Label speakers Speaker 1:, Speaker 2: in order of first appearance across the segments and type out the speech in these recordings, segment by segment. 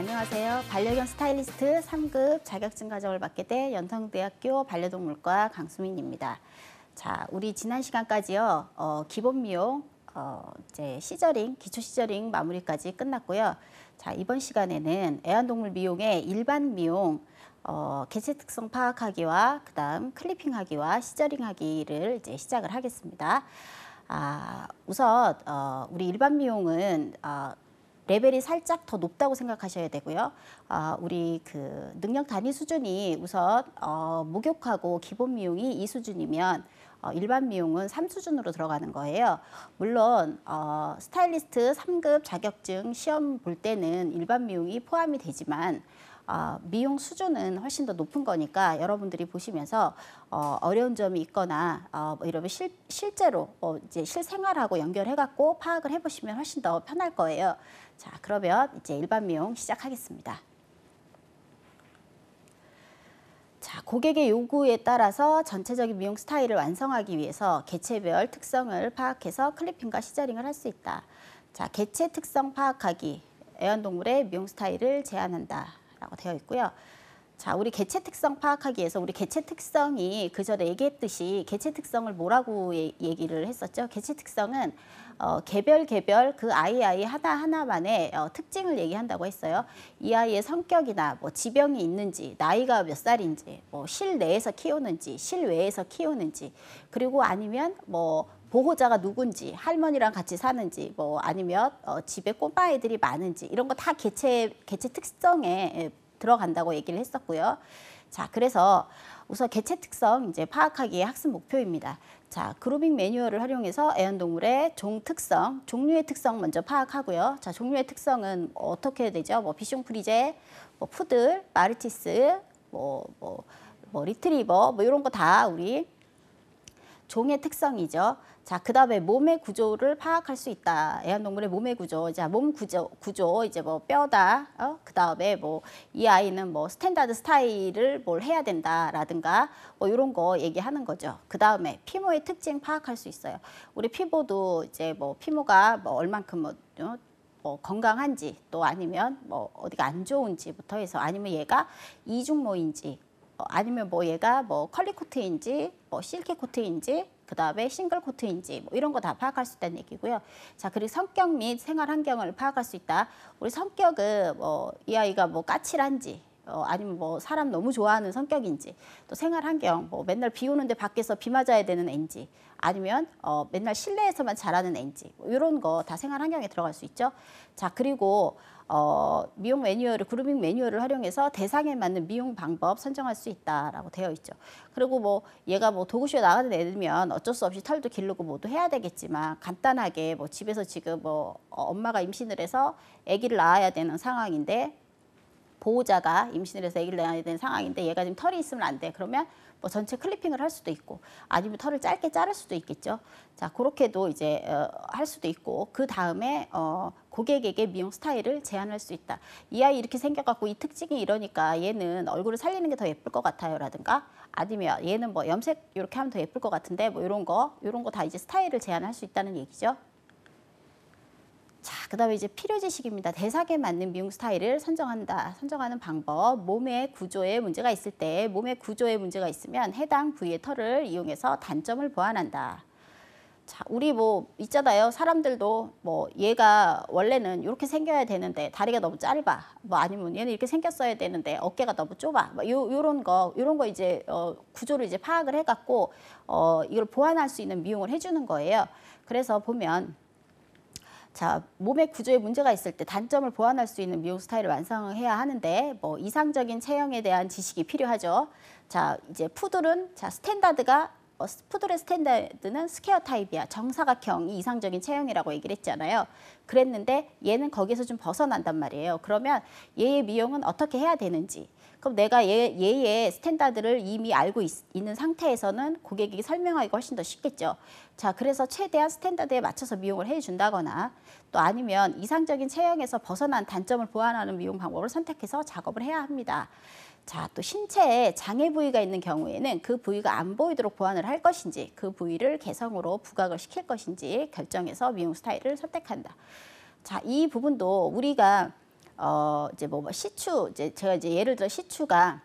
Speaker 1: 안녕하세요. 반려견 스타일리스트 3급 자격증 과정을 받게 된 연성대학교 반려동물과 강수민입니다. 자, 우리 지난 시간까지요. 기본 미용, 이제 시저링, 기초 시저링 마무리까지 끝났고요. 자, 이번 시간에는 애완동물 미용의 일반 미용, 개체 특성 파악하기와 그다음 클리핑하기와 시저링하기를 이제 시작을 하겠습니다. 우선 우리 일반 미용은 레벨이 살짝 더 높다고 생각하셔야 되고요. 우리 그 능력 단위 수준이 우선 목욕하고 기본 미용이 2수준이면 일반 미용은 3수준으로 들어가는 거예요. 물론 스타일리스트 3급 자격증 시험 볼 때는 일반 미용이 포함이 되지만 미용 수준은 훨씬 더 높은 거니까 여러분들이 보시면서 어려운 점이 있거나 뭐 이러면 실제로 이제 실생활하고 연결해갖고 파악을 해보시면 훨씬 더 편할 거예요. 자, 그러면 이제 일반 미용 시작하겠습니다. 자, 고객의 요구에 따라서 전체적인 미용 스타일을 완성하기 위해서 개체별 특성을 파악해서 클리핑과 시저링을 할 수 있다. 자, 개체 특성 파악하기, 애완동물의 미용 스타일을 제한한다 라고 되어 있고요. 자, 우리 개체 특성 파악하기 위해서 우리 개체 특성이 그 전에 얘기했듯이 개체 특성을 뭐라고 얘기를 했었죠? 개체 특성은 개별 그 아이 하나하나만의 특징을 얘기한다고 했어요. 이 아이의 성격이나 뭐 지병이 있는지, 나이가 몇 살인지, 뭐 실내에서 키우는지, 실외에서 키우는지, 그리고 아니면 뭐 보호자가 누군지, 할머니랑 같이 사는지, 뭐 아니면 집에 꼬마애들이 많은지 이런 거 다 개체 특성에 들어간다고 얘기를 했었고요. 자, 그래서 우선 개체 특성 이제 파악하기의 학습 목표입니다. 자, 그루밍 매뉴얼을 활용해서 애완동물의 종류의 특성 먼저 파악하고요. 자, 종류의 특성은 어떻게 되죠? 뭐 비숑 프리제, 뭐 푸들, 마르티스, 뭐 리트리버, 뭐 이런 거 다 우리 종의 특성이죠. 자, 그 다음에 몸의 구조를 파악할 수 있다. 애완동물의 몸의 구조. 자, 몸 구조, 이제 뭐 뼈다. 그 다음에 뭐 이 아이는 뭐 스탠다드 스타일을 뭘 해야 된다라든가 뭐 이런 거 얘기하는 거죠. 그 다음에 피모의 특징 파악할 수 있어요. 우리 피모도 이제 뭐 피모가 뭐 얼만큼 뭐 건강한지 또 아니면 뭐 어디가 안 좋은지부터 해서 아니면 얘가 이중모인지 아니면 뭐 얘가 뭐 컬리 코트인지 뭐 실키 코트인지 그 다음에 싱글 코트인지 뭐 이런 거 다 파악할 수 있다는 얘기고요. 자, 그리고 성격 및 생활 환경을 파악할 수 있다. 우리 성격은 뭐 이 아이가 뭐 까칠한지 아니면 뭐 사람 너무 좋아하는 성격인지 또 생활 환경 뭐 맨날 비 오는데 밖에서 비 맞아야 되는 애인지 아니면 맨날 실내에서만 자라는 애인지 뭐 이런 거 다 생활 환경에 들어갈 수 있죠. 자, 그리고 미용 매뉴얼을 그루밍 매뉴얼을 활용해서 대상에 맞는 미용 방법 선정할 수 있다라고 되어 있죠. 그리고 뭐 얘가 뭐 도구쇼 나가는 애들면 어쩔 수 없이 털도 기르고 뭐도 해야 되겠지만 간단하게 뭐 집에서 지금 뭐 엄마가 임신을 해서 아기를 낳아야 되는 상황인데 보호자가 임신을 해서 아기를 낳아야 되는 상황인데 얘가 지금 털이 있으면 안 돼. 그러면 뭐 전체 클리핑을 할 수도 있고 아니면 털을 짧게 자를 수도 있겠죠. 자, 그렇게도 이제 할 수도 있고 그 다음에 고객에게 미용 스타일을 제안할 수 있다. 이 아이 이렇게 생겨갖고 이 특징이 이러니까 얘는 얼굴을 살리는 게 더 예쁠 것 같아요 라든가 아니면 얘는 뭐 염색 이렇게 하면 더 예쁠 것 같은데 뭐 이런 거 다 이제 스타일을 제안할 수 있다는 얘기죠. 자, 그 다음에 이제 필요 지식입니다. 대상에 맞는 미용 스타일을 선정하는 방법. 몸의 구조에 문제가 있을 때 몸의 구조에 문제가 있으면 해당 부위의 털을 이용해서 단점을 보완한다. 자, 우리 뭐 있잖아요. 사람들도 뭐 얘가 원래는 이렇게 생겨야 되는데 다리가 너무 짧아. 뭐 아니면 얘는 이렇게 생겼어야 되는데 어깨가 너무 좁아. 뭐 요런 거 이제 구조를 이제 파악을 해갖고 이걸 보완할 수 있는 미용을 해주는 거예요. 그래서 보면 자, 몸의 구조에 문제가 있을 때 단점을 보완할 수 있는 미용 스타일을 완성해야 하는데 뭐 이상적인 체형에 대한 지식이 필요하죠. 자, 이제 푸들은 푸들의 스탠다드는 스퀘어 타입이야. 정사각형이 이상적인 체형이라고 얘기를 했잖아요. 그랬는데 얘는 거기서 좀 벗어난단 말이에요. 그러면 얘의 미용은 어떻게 해야 되는지. 그럼 내가 얘의 스탠다드를 이미 알고 있는 상태에서는 고객에게 설명하기가 훨씬 더 쉽겠죠. 자, 그래서 최대한 스탠다드에 맞춰서 미용을 해준다거나 또 아니면 이상적인 체형에서 벗어난 단점을 보완하는 미용 방법을 선택해서 작업을 해야 합니다. 자, 또 신체에 장애 부위가 있는 경우에는 그 부위가 안 보이도록 보완을 할 것인지 그 부위를 개성으로 부각을 시킬 것인지 결정해서 미용 스타일을 선택한다. 자, 이 부분도 우리가 이제 뭐 시추 이제 제가 이제 예를 들어 시추가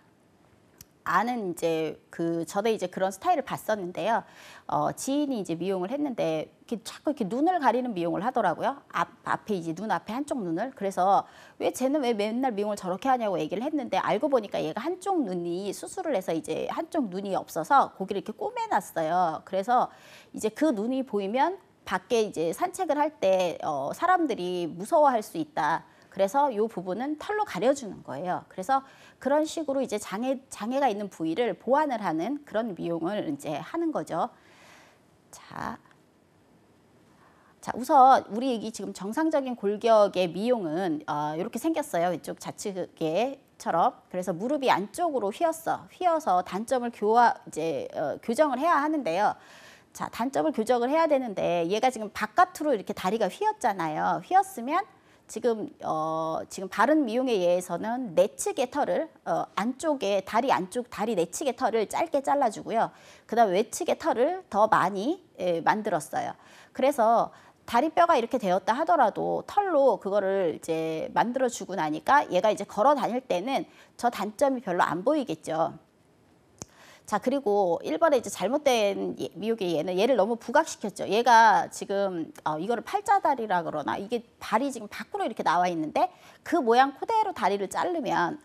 Speaker 1: 아는 이제 전에 이제 그런 스타일을 봤었는데요. 지인이 이제 미용을 했는데 이렇게 자꾸 이렇게 눈을 가리는 미용을 하더라고요. 앞에 이제 눈 앞에 한쪽 눈을. 그래서 왜 쟤는 왜 맨날 미용을 저렇게 하냐고 얘기를 했는데 알고 보니까 얘가 한쪽 눈이 수술을 해서 이제 한쪽 눈이 없어서 고기를 이렇게 꼬매놨어요. 그래서 이제 그 눈이 보이면 밖에 이제 산책을 할 때 사람들이 무서워할 수 있다. 그래서 이 부분은 털로 가려주는 거예요. 그래서 그런 식으로 이제 장애가 있는 부위를 보완을 하는 그런 미용을 이제 하는 거죠. 자, 우선 우리 여기 지금 정상적인 골격의 미용은 이렇게 생겼어요. 이쪽 좌측에처럼. 그래서 무릎이 안쪽으로 휘어서 단점을 교정을 해야 하는데요. 자, 단점을 교정을 해야 되는데 얘가 지금 바깥으로 이렇게 다리가 휘었잖아요. 휘었으면 지금 바른 미용에 의해서는 내측의 털을 안쪽에 다리 내측의 털을 짧게 잘라주고요. 그다음 외측의 털을 더 많이 만들었어요. 그래서 다리뼈가 이렇게 되었다 하더라도 털로 그거를 이제 만들어주고 나니까 얘가 이제 걸어 다닐 때는 저 단점이 별로 안 보이겠죠. 자, 그리고 1번에 이제 잘못된 미용의 얘를 너무 부각시켰죠. 얘가 지금 이거를 팔자다리라 그러나 이게 발이 지금 밖으로 이렇게 나와 있는데 그 모양 그대로 다리를 자르면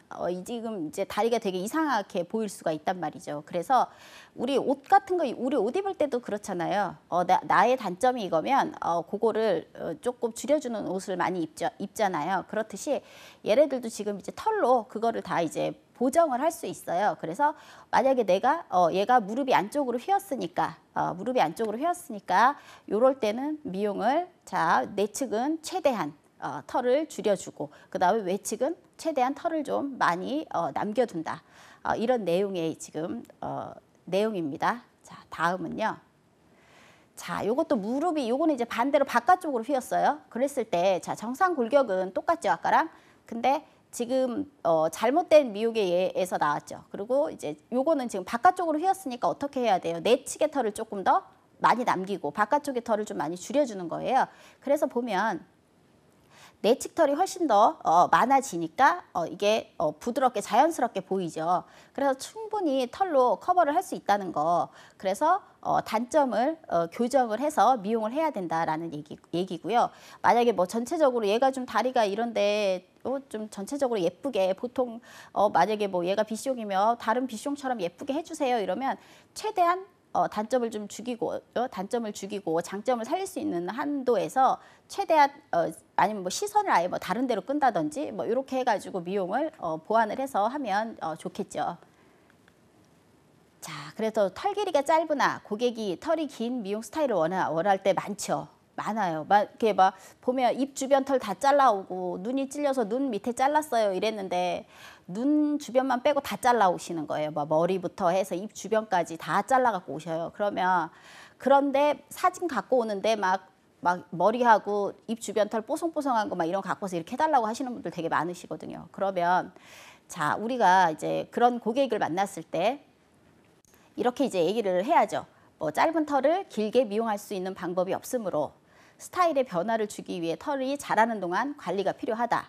Speaker 1: 지금 이제 다리가 되게 이상하게 보일 수가 있단 말이죠. 그래서 우리 옷 같은 거 우리 옷 입을 때도 그렇잖아요. 나의 단점이 이거면 그거를 조금 줄여주는 옷을 많이 입잖아요. 그렇듯이 얘네들도 지금 이제 털로 그거를 다 이제 보정을 할 수 있어요. 그래서 만약에 얘가 무릎이 안쪽으로 휘었으니까 요럴 때는 미용을 내측은 최대한 털을 줄여주고 그다음에 외측은 최대한 털을 좀 많이 남겨둔다. 이런 내용의 지금 내용입니다. 자, 다음은요. 자, 요것도 요거는 이제 반대로 바깥쪽으로 휘었어요. 그랬을 때 정상 골격은 똑같죠, 아까랑. 근데 지금 잘못된 미용에 의해서 나왔죠. 그리고 이제 요거는 지금 바깥쪽으로 휘었으니까 어떻게 해야 돼요? 내측의 털을 조금 더 많이 남기고 바깥쪽의 털을 좀 많이 줄여주는 거예요. 그래서 보면 내측 털이 훨씬 더 많아지니까 이게 부드럽게 자연스럽게 보이죠. 그래서 충분히 털로 커버를 할 수 있다는 거. 그래서 단점을 교정을 해서 미용을 해야 된다라는 얘기고요. 만약에 뭐 전체적으로 얘가 좀 다리가 이런데 좀 전체적으로 예쁘게 보통 만약에 뭐 얘가 비숑이면 다른 비숑처럼 예쁘게 해주세요 이러면 최대한 단점을 죽이고 장점을 살릴 수 있는 한도에서 최대한 아니면 뭐 시선을 아예 뭐 다른 데로 끈다든지 뭐 이렇게 해가지고 미용을 보완을 해서 하면 좋겠죠. 자, 그래서 털 길이가 짧으나 고객이 털이 긴 미용 스타일을 원할 때 많아요. 이렇게 막 보면 입 주변 털 다 잘라오고 눈이 찔려서 눈 밑에 잘랐어요 이랬는데 눈 주변만 빼고 다 잘라오시는 거예요. 뭐 머리부터 해서 입 주변까지 다 잘라갖고 오셔요. 그런데 사진 갖고 오는데 막 머리하고 입 주변 털 뽀송뽀송한 거 막 이런 거 갖고 와서 이렇게 해달라고 하시는 분들 되게 많으시거든요. 그러면 자, 우리가 이제 그런 고객을 만났을 때 이렇게 이제 얘기를 해야죠. 뭐 짧은 털을 길게 미용할 수 있는 방법이 없으므로 스타일의 변화를 주기 위해 털이 자라는 동안 관리가 필요하다.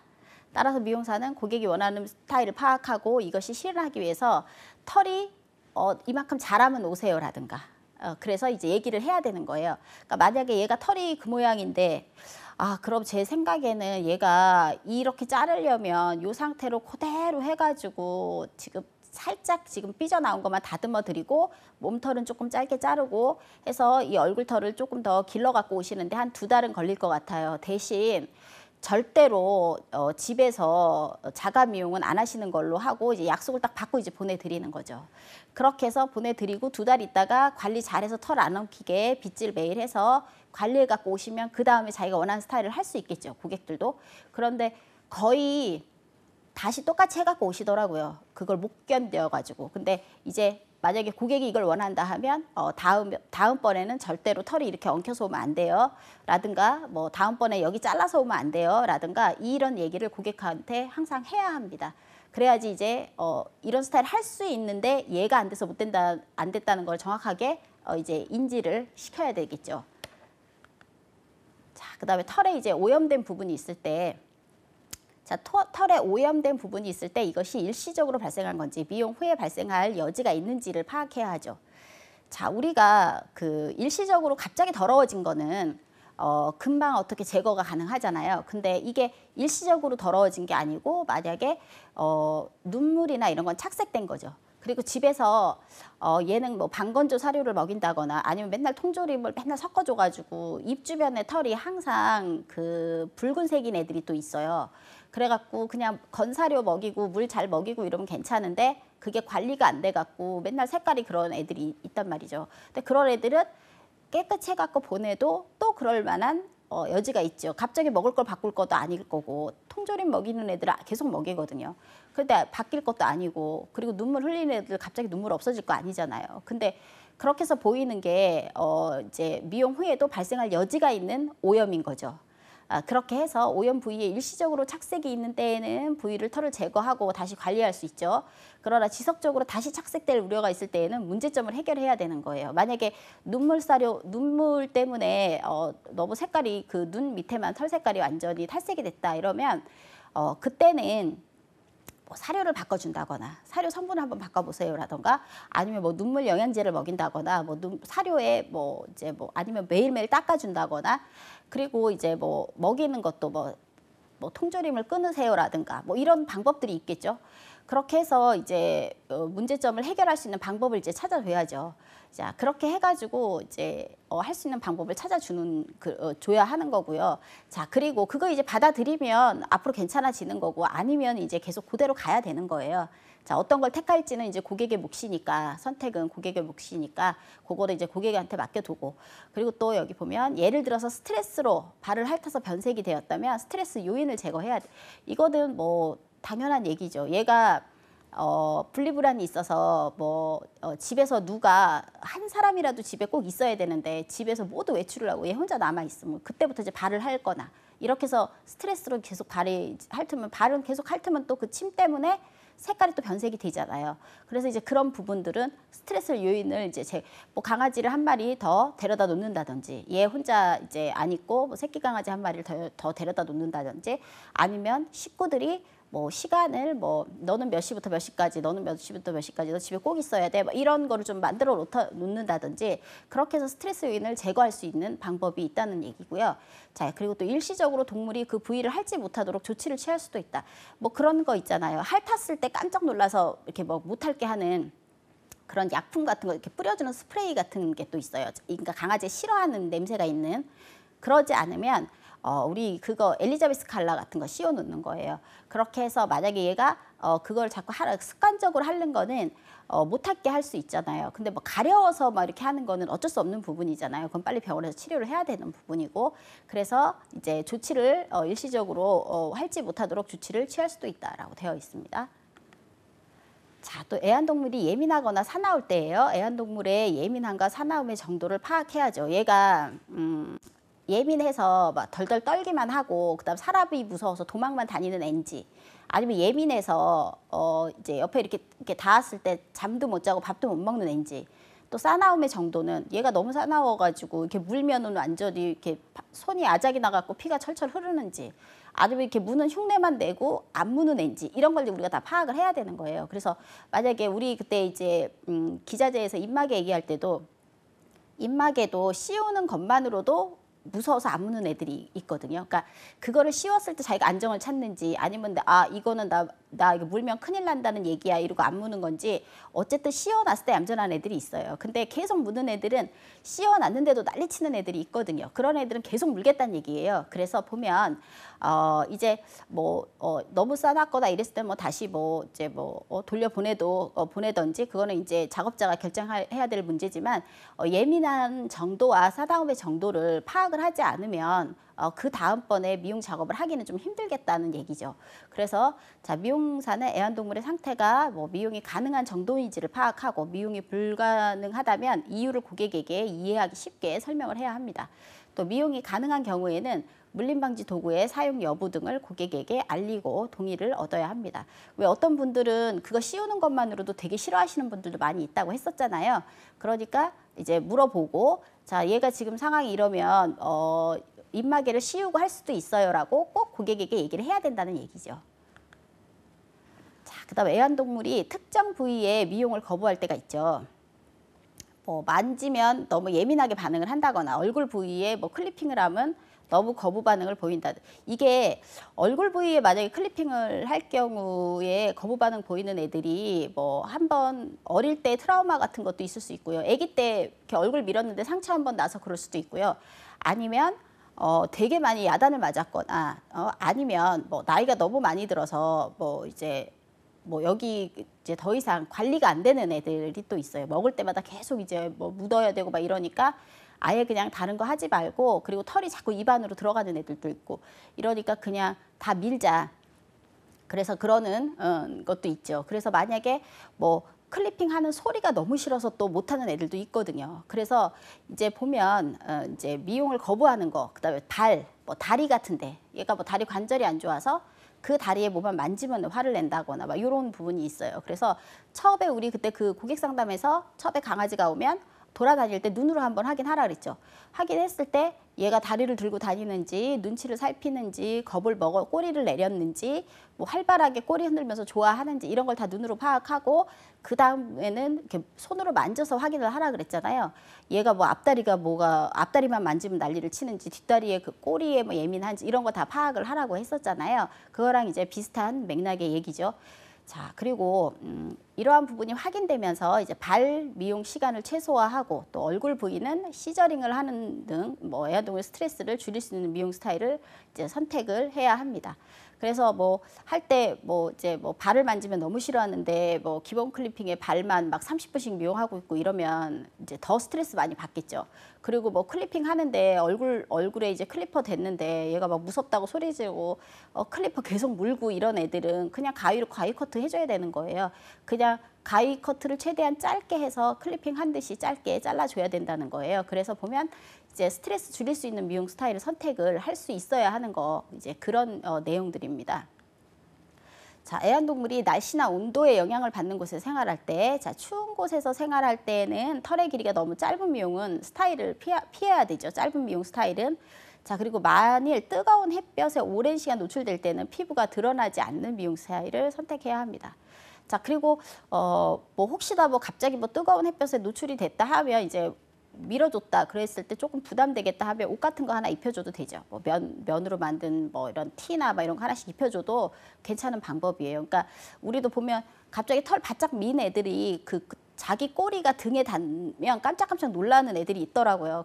Speaker 1: 따라서 미용사는 고객이 원하는 스타일을 파악하고 이것이 실현하기 위해서 털이 이만큼 자라면 오세요라든가 그래서 이제 얘기를 해야 되는 거예요. 그러니까 만약에 얘가 털이 그 모양인데 그럼 제 생각에는 얘가 이렇게 자르려면 이 상태로 그대로 해가지고 살짝 지금 삐져나온 것만 다듬어 드리고 몸털은 조금 짧게 자르고 해서 이 얼굴털을 조금 더 길러 갖고 오시는데 한 2달은 걸릴 것 같아요. 대신 절대로 집에서 자가 미용은 안 하시는 걸로 하고 이제 약속을 딱 받고 이제 보내드리는 거죠. 그렇게 해서 보내드리고 2달 있다가 관리 잘해서 털 안 엉키게 빗질 매일 해서 관리해 갖고 오시면 그 다음에 자기가 원하는 스타일을 할 수 있겠죠. 고객들도. 그런데 거의 다시 똑같이 해갖고 오시더라고요. 그걸 못 견뎌가지고. 근데 이제 만약에 고객이 이걸 원한다 하면 다음번에는 절대로 털이 이렇게 엉켜서 오면 안 돼요. 라든가 뭐 다음번에 여기 잘라서 오면 안 돼요. 라든가 이런 얘기를 고객한테 항상 해야 합니다. 그래야지 이제 이런 스타일 할 수 있는데 얘가 안 돼서 안 됐다는 걸 정확하게 이제 인지를 시켜야 되겠죠. 자, 그다음에 털에 이제 오염된 부분이 있을 때 자, 털에 오염된 부분이 있을 때 이것이 일시적으로 발생한 건지 미용 후에 발생할 여지가 있는지를 파악해야 하죠. 자, 우리가 그 일시적으로 갑자기 더러워진 거는 금방 어떻게 제거가 가능하잖아요. 근데 이게 일시적으로 더러워진 게 아니고 만약에 눈물이나 이런 건 착색된 거죠. 그리고 집에서 얘는 뭐 방건조 사료를 먹인다거나 아니면 맨날 통조림을 맨날 섞어줘가지고 입 주변에 털이 항상 그 붉은색인 애들이 또 있어요. 그래갖고 그냥 건사료 먹이고 물 잘 먹이고 이러면 괜찮은데 그게 관리가 안 돼갖고 맨날 색깔이 그런 애들이 있단 말이죠. 근데 그런 애들은 깨끗이 해갖고 보내도 또 그럴 만한 여지가 있죠. 갑자기 먹을 걸 바꿀 것도 아닐 거고 통조림 먹이는 애들은 계속 먹이거든요. 근데 바뀔 것도 아니고 그리고 눈물 흘리는 애들 갑자기 눈물 없어질 거 아니잖아요. 근데 그렇게 해서 보이는 게 이제 미용 후에도 발생할 여지가 있는 오염인 거죠. 그렇게 해서 오염 부위에 일시적으로 착색이 있는 때에는 부위를 털을 제거하고 다시 관리할 수 있죠. 그러나 지속적으로 다시 착색될 우려가 있을 때에는 문제점을 해결해야 되는 거예요. 만약에 눈물 때문에 너무 색깔이 그 눈 밑에만 털 색깔이 완전히 탈색이 됐다 이러면 그때는 뭐 사료를 바꿔준다거나 사료 성분을 한번 바꿔보세요라던가 아니면 뭐 눈물 영양제를 먹인다거나 뭐 사료에 뭐 이제 뭐 아니면 매일매일 닦아준다거나 그리고 이제 뭐 먹이는 것도 뭐 통조림을 끊으세요라든가 뭐 이런 방법들이 있겠죠. 그렇게 해서 이제 문제점을 해결할 수 있는 방법을 이제 찾아줘야죠. 자, 그렇게 해가지고 이제 할 수 있는 방법을 찾아주는 줘야 하는 거고요. 자, 그리고 그거 이제 받아들이면 앞으로 괜찮아지는 거고 아니면 이제 계속 그대로 가야 되는 거예요. 자, 어떤 걸 택할지는 이제 고객의 몫이니까 선택은 고객의 몫이니까 그거를 이제 고객한테 맡겨두고 그리고 또 여기 보면 예를 들어서 스트레스로 발을 핥아서 변색이 되었다면 스트레스 요인을 제거해야 돼. 이거는 뭐 당연한 얘기죠. 얘가 분리불안이 있어서 뭐 집에서 누가 한 사람이라도 집에 꼭 있어야 되는데 집에서 모두 외출을 하고 얘 혼자 남아 있으면 그때부터 이제 발을 핥거나 이렇게 해서 스트레스로 계속 발이 핥으면 발은 계속 핥으면 또 그 침 때문에 색깔이 또 변색이 되잖아요. 그래서 이제 그런 부분들은 스트레스 요인을 이제 뭐 강아지를 한 마리 더 데려다 놓는다든지 얘 혼자 이제 안 있고 뭐 새끼 강아지 한 마리를 더 데려다 놓는다든지 아니면 식구들이 뭐 시간을 뭐 너는 몇 시부터 몇 시까지 너는 몇 시부터 몇 시까지 너 집에 꼭 있어야 돼 뭐 이런 거를 좀 만들어 놓는다든지 그렇게 해서 스트레스 요인을 제거할 수 있는 방법이 있다는 얘기고요. 자, 그리고 또 일시적으로 동물이 그 부위를 핥지 못하도록 조치를 취할 수도 있다. 뭐 그런 거 있잖아요. 핥았을 때 깜짝 놀라서 이렇게 뭐 못핥게 하는 그런 약품 같은 거 이렇게 뿌려주는 스프레이 같은 게 또 있어요. 그러니까 강아지 싫어하는 냄새가 있는 그러지 않으면 우리 그거 엘리자베스 칼라 같은 거 씌워 놓는 거예요. 그렇게 해서 만약에 얘가 그걸 자꾸 습관적으로 하는 거는 못하게 할 수 있잖아요. 근데 뭐 가려워서 막 이렇게 하는 거는 어쩔 수 없는 부분이잖아요. 그건 빨리 병원에서 치료를 해야 되는 부분이고 그래서 이제 조치를 일시적으로 핥지 못하도록 조치를 취할 수도 있다라고 되어 있습니다. 자, 또 애완동물이 예민하거나 사나울 때예요. 애완동물의 예민함과 사나움의 정도를 파악해야죠. 얘가 예민해서 막 덜덜 떨기만 하고 그다음 사람이 무서워서 도망만 다니는 앤지 아니면 예민해서 이제 옆에 이렇게 닿았을 때 잠도 못 자고 밥도 못 먹는 앤지 또 사나움의 정도는 얘가 너무 사나워가지고 이렇게 물면은 완전히 이렇게 손이 아작이 나갖고 피가 철철 흐르는지 아니면 이렇게 무는 흉내만 내고 안 무는 앤지 이런 걸 우리가 다 파악을 해야 되는 거예요. 그래서 만약에 우리 그때 이제 기자재에서 입마개 얘기할 때도 입마개도 씌우는 것만으로도 무서워서 안 무는 애들이 있거든요. 그러니까 그거를 씌웠을 때 자기가 안정을 찾는지 아니면 이거는 나 이거 물면 큰일 난다는 얘기야 이러고 안 무는 건지 어쨌든 씌워놨을 때 얌전한 애들이 있어요. 근데 계속 무는 애들은 씌워놨는데도 난리치는 애들이 있거든요. 그런 애들은 계속 물겠다는 얘기예요. 그래서 보면 이제 뭐 너무 싸놨거나 이랬을 때 뭐 다시 뭐 이제 뭐 보내던지 그거는 이제 작업자가 결정해야 될 문제지만 예민한 정도와 사나움의 정도를 파악을 하지 않으면 그 다음번에 미용 작업을 하기는 좀 힘들겠다는 얘기죠. 그래서 자, 미용사는 애완동물의 상태가 뭐 미용이 가능한 정도인지를 파악하고 미용이 불가능하다면 이유를 고객에게 이해하기 쉽게 설명을 해야 합니다. 또 미용이 가능한 경우에는 물림방지 도구의 사용 여부 등을 고객에게 알리고 동의를 얻어야 합니다. 왜 어떤 분들은 그거 씌우는 것만으로도 되게 싫어하시는 분들도 많이 있다고 했었잖아요. 그러니까 이제 물어보고 자, 얘가 지금 상황이 이러면 입마개를 씌우고 할 수도 있어요라고 꼭 고객에게 얘기를 해야 된다는 얘기죠. 자, 그다음 애완동물이 특정 부위에 미용을 거부할 때가 있죠. 뭐 만지면 너무 예민하게 반응을 한다거나 얼굴 부위에 뭐 클리핑을 하면 너무 거부 반응을 보인다. 이게 얼굴 부위에 만약에 클리핑을 할 경우에 거부 반응 보이는 애들이 뭐 한번 어릴 때 트라우마 같은 것도 있을 수 있고요. 아기 때 이렇게 얼굴 밀었는데 상처 한번 나서 그럴 수도 있고요. 아니면 되게 많이 야단을 맞았거나 아니면 뭐 나이가 너무 많이 들어서 뭐 이제 뭐 여기 이제 더 이상 관리가 안 되는 애들이 또 있어요. 먹을 때마다 계속 이제 뭐 묻어야 되고 막 이러니까 아예 그냥 다른 거 하지 말고, 그리고 털이 자꾸 입 안으로 들어가는 애들도 있고 이러니까 그냥 다 밀자. 그래서 그러는 것도 있죠. 그래서 만약에 뭐 클리핑 하는 소리가 너무 싫어서 또 못하는 애들도 있거든요. 그래서 이제 보면 이제 미용을 거부하는 거, 그다음에 뭐 다리 같은데 얘가 뭐 다리 관절이 안 좋아서 그 다리에 뭐만 만지면 화를 낸다거나 막 이런 부분이 있어요. 그래서 처음에 우리 그때 그 고객 상담에서 처음에 강아지가 오면 돌아다닐 때 눈으로 한번 확인하라 그랬죠. 확인했을 때 얘가 다리를 들고 다니는지, 눈치를 살피는지, 겁을 먹어 꼬리를 내렸는지, 뭐 활발하게 꼬리 흔들면서 좋아하는지 이런 걸 다 눈으로 파악하고 그 다음에는 이렇게 손으로 만져서 확인을 하라 그랬잖아요. 얘가 뭐 앞다리만 만지면 난리를 치는지, 뒷다리에 그 꼬리에 뭐 예민한지 이런 거 다 파악을 하라고 했었잖아요. 그거랑 이제 비슷한 맥락의 얘기죠. 자, 그리고 이러한 부분이 확인되면서 이제 발 미용 시간을 최소화하고 또 얼굴 부위는 시저링을 하는 등 뭐 애완동물 스트레스를 줄일 수 있는 미용 스타일을 이제 선택을 해야 합니다. 그래서 뭐 할 때 뭐 이제 뭐 발을 만지면 너무 싫어하는데 뭐 기본 클리핑에 발만 막 30분씩 미용하고 있고 이러면 이제 더 스트레스 많이 받겠죠. 그리고 뭐 클리핑 하는데 얼굴에 이제 클리퍼 댔는데 얘가 막 무섭다고 소리 지르고 클리퍼 계속 물고 이런 애들은 그냥 가위로 가위 커트 해줘야 되는 거예요. 그냥 가위 커트를 최대한 짧게 해서 클리핑 한 듯이 짧게 잘라줘야 된다는 거예요. 그래서 보면 이제 스트레스 줄일 수 있는 미용 스타일을 선택을 할 수 있어야 하는 거, 이제 그런 내용들입니다. 자, 애완동물이 날씨나 온도에 영향을 받는 곳에서 생활할 때, 자, 추운 곳에서 생활할 때는 털의 길이가 너무 짧은 미용은 스타일을 피해야 되죠. 짧은 미용 스타일은. 자, 그리고 만일 뜨거운 햇볕에 오랜 시간 노출될 때는 피부가 드러나지 않는 미용 스타일을 선택해야 합니다. 자, 그리고 뭐 혹시나 뭐 갑자기 뭐 뜨거운 햇볕에 노출이 됐다 하면 이제 밀어줬다 그랬을 때 조금 부담되겠다 하면 옷 같은 거 하나 입혀줘도 되죠. 뭐 면으로 만든 뭐 이런 티나 막 이런 거 하나씩 입혀줘도 괜찮은 방법이에요. 그러니까 우리도 보면 갑자기 털 바짝 민 애들이 그 자기 꼬리가 등에 닿으면 깜짝깜짝 놀라는 애들이 있더라고요.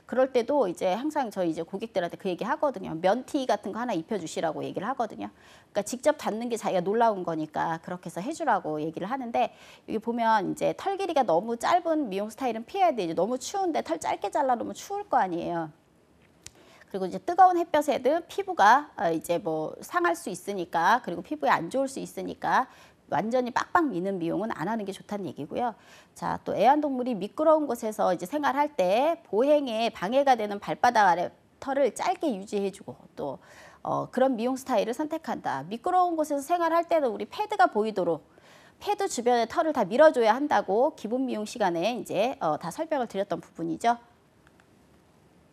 Speaker 1: 그럴 때도 이제 항상 저희 이제 고객들한테 그 얘기 하거든요. 면티 같은 거 하나 입혀주시라고 얘기를 하거든요. 그러니까 직접 닿는 게 자기가 놀라운 거니까 그렇게 해서 해주라고 얘기를 하는데, 여기 보면 이제 털 길이가 너무 짧은 미용 스타일은 피해야 되죠. 너무 추운데 털 짧게 잘라놓으면 추울 거 아니에요. 그리고 이제 뜨거운 햇볕에도 피부가 이제 뭐 상할 수 있으니까, 그리고 피부에 안 좋을 수 있으니까 완전히 빡빡 미는 미용은 안 하는 게 좋다는 얘기고요. 자, 또 애완동물이 미끄러운 곳에서 이제 생활할 때 보행에 방해가 되는 발바닥 아래 털을 짧게 유지해주고 또 그런 미용 스타일을 선택한다. 미끄러운 곳에서 생활할 때는 우리 패드가 보이도록 패드 주변에 털을 다 밀어줘야 한다고 기본 미용 시간에 이제 다 설명을 드렸던 부분이죠.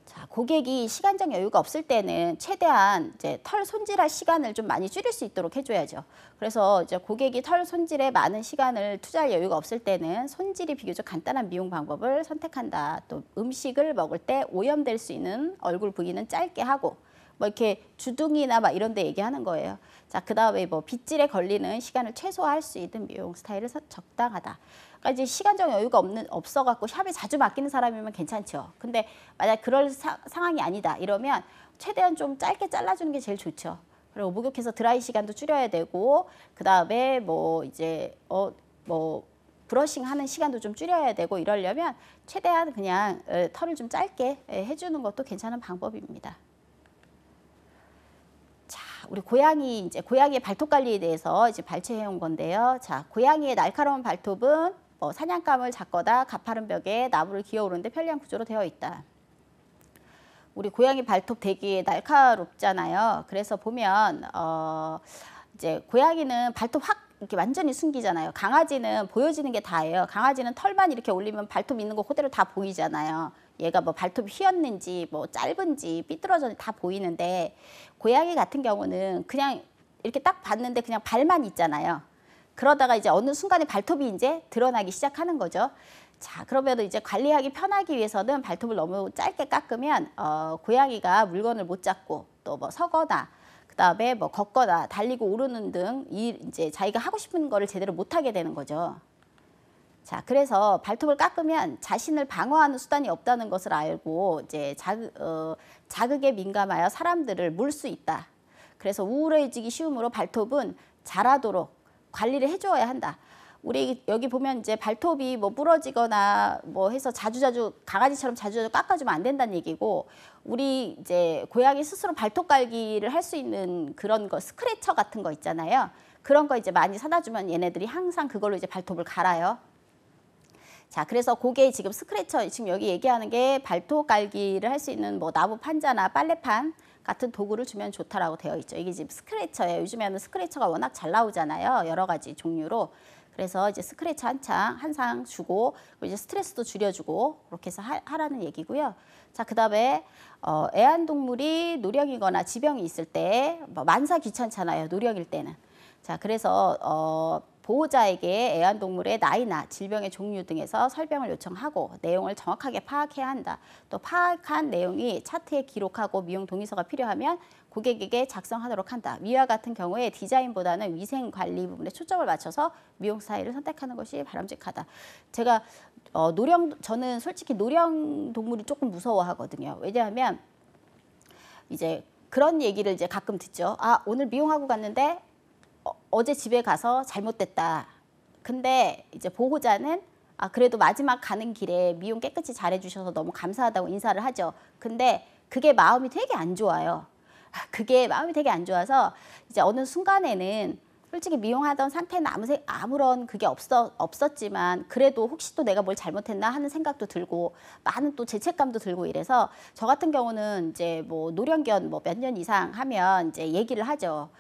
Speaker 1: 자, 고객이 시간적 여유가 없을 때는 최대한 이제 털 손질할 시간을 좀 많이 줄일 수 있도록 해줘야죠. 그래서 이제 고객이 털 손질에 많은 시간을 투자할 여유가 없을 때는 손질이 비교적 간단한 미용 방법을 선택한다. 또 음식을 먹을 때 오염될 수 있는 얼굴 부위는 짧게 하고, 뭐 이렇게 주둥이나 막 이런 데 얘기하는 거예요. 자, 그다음에 뭐 빗질에 걸리는 시간을 최소화할 수 있는 미용 스타일을 적당하다. 그러니까 이제 시간적 여유가 없어갖고 샵에 자주 맡기는 사람이면 괜찮죠. 근데 만약 그럴 상황이 아니다 이러면 최대한 좀 짧게 잘라주는 게 제일 좋죠. 그리고 목욕해서 드라이 시간도 줄여야 되고, 그다음에 뭐 이제 뭐 브러싱 하는 시간도 좀 줄여야 되고, 이러려면 최대한 그냥 털을 좀 짧게 해주는 것도 괜찮은 방법입니다. 자, 우리 고양이의 발톱 관리에 대해서 이제 발췌해 온 건데요. 자, 고양이의 날카로운 발톱은 사냥감을 잡거나 가파른 벽에 나무를 기어오르는 데 편리한 구조로 되어 있다. 우리 고양이 발톱 되게 날카롭잖아요. 그래서 보면 이제 고양이는 발톱 확 이렇게 완전히 숨기잖아요. 강아지는 보여지는 게 다예요. 강아지는 털만 이렇게 올리면 발톱 있는 거 그대로 다 보이잖아요. 얘가 뭐 발톱이 휘었는지 뭐 짧은지 삐뚤어졌는지 다 보이는데 고양이 같은 경우는 그냥 이렇게 딱 봤는데 그냥 발만 있잖아요. 그러다가 이제 어느 순간에 발톱이 이제 드러나기 시작하는 거죠. 자, 그러면 이제 관리하기 편하기 위해서는 발톱을 너무 짧게 깎으면 고양이가 물건을 못 잡고 또 뭐 서거나 그다음에 뭐 걷거나 달리고 오르는 등 이제 자기가 하고 싶은 거를 제대로 못 하게 되는 거죠. 자, 그래서 발톱을 깎으면 자신을 방어하는 수단이 없다는 것을 알고 이제 자극에 민감하여 사람들을 물 수 있다. 그래서 우울해지기 쉬우므로 발톱은 자라도록 관리를 해줘야 한다. 우리 여기 보면 이제 발톱이 뭐 부러지거나 뭐 해서 자주자주 강아지처럼 자주자주 깎아주면 안 된다는 얘기고, 우리 이제 고양이 스스로 발톱 갈기를 할 수 있는 그런 거 스크래처 같은 거 있잖아요. 그런 거 이제 많이 사다 주면 얘네들이 항상 그걸로 이제 발톱을 갈아요. 자, 그래서 그게 지금 스크래처, 지금 여기 얘기하는 게 발톱 갈기를 할 수 있는 뭐 나무 판자나 빨래판 같은 도구를 주면 좋다라고 되어 있죠. 이게 지금 스크래처예요. 요즘에는 스크래처가 워낙 잘 나오잖아요. 여러 가지 종류로. 그래서 이제 스크래처 한 상 주고 이제 스트레스도 줄여주고 그렇게 해서 하라는 얘기고요. 자, 그다음에 애완동물이 노령이거나 지병이 있을 때 뭐 만사 귀찮잖아요. 노령일 때는. 자, 그래서 보호자에게 애완동물의 나이나 질병의 종류 등에서 설명을 요청하고 내용을 정확하게 파악해야 한다. 또 파악한 내용이 차트에 기록하고 미용 동의서가 필요하면 고객에게 작성하도록 한다. 위와 같은 경우에 디자인보다는 위생 관리 부분에 초점을 맞춰서 미용 스타일을 선택하는 것이 바람직하다. 제가 저는 솔직히 노령 동물이 조금 무서워하거든요. 왜냐하면 이제 그런 얘기를 이제 가끔 듣죠. 아, 오늘 미용하고 갔는데 어제 집에 가서 잘못됐다. 근데 이제 보호자는 그래도 마지막 가는 길에 미용 깨끗이 잘해주셔서 너무 감사하다고 인사를 하죠. 근데 그게 마음이 되게 안 좋아요. 그게 마음이 되게 안 좋아서 이제 어느 순간에는 솔직히 미용하던 상태는 아무런 그게 없었지만 그래도 혹시 또 내가 뭘 잘못했나 하는 생각도 들고 많은 또 죄책감도 들고 이래서 저 같은 경우는 이제 뭐 노령견 뭐 몇 년 이상 하면 이제 얘기를 하죠.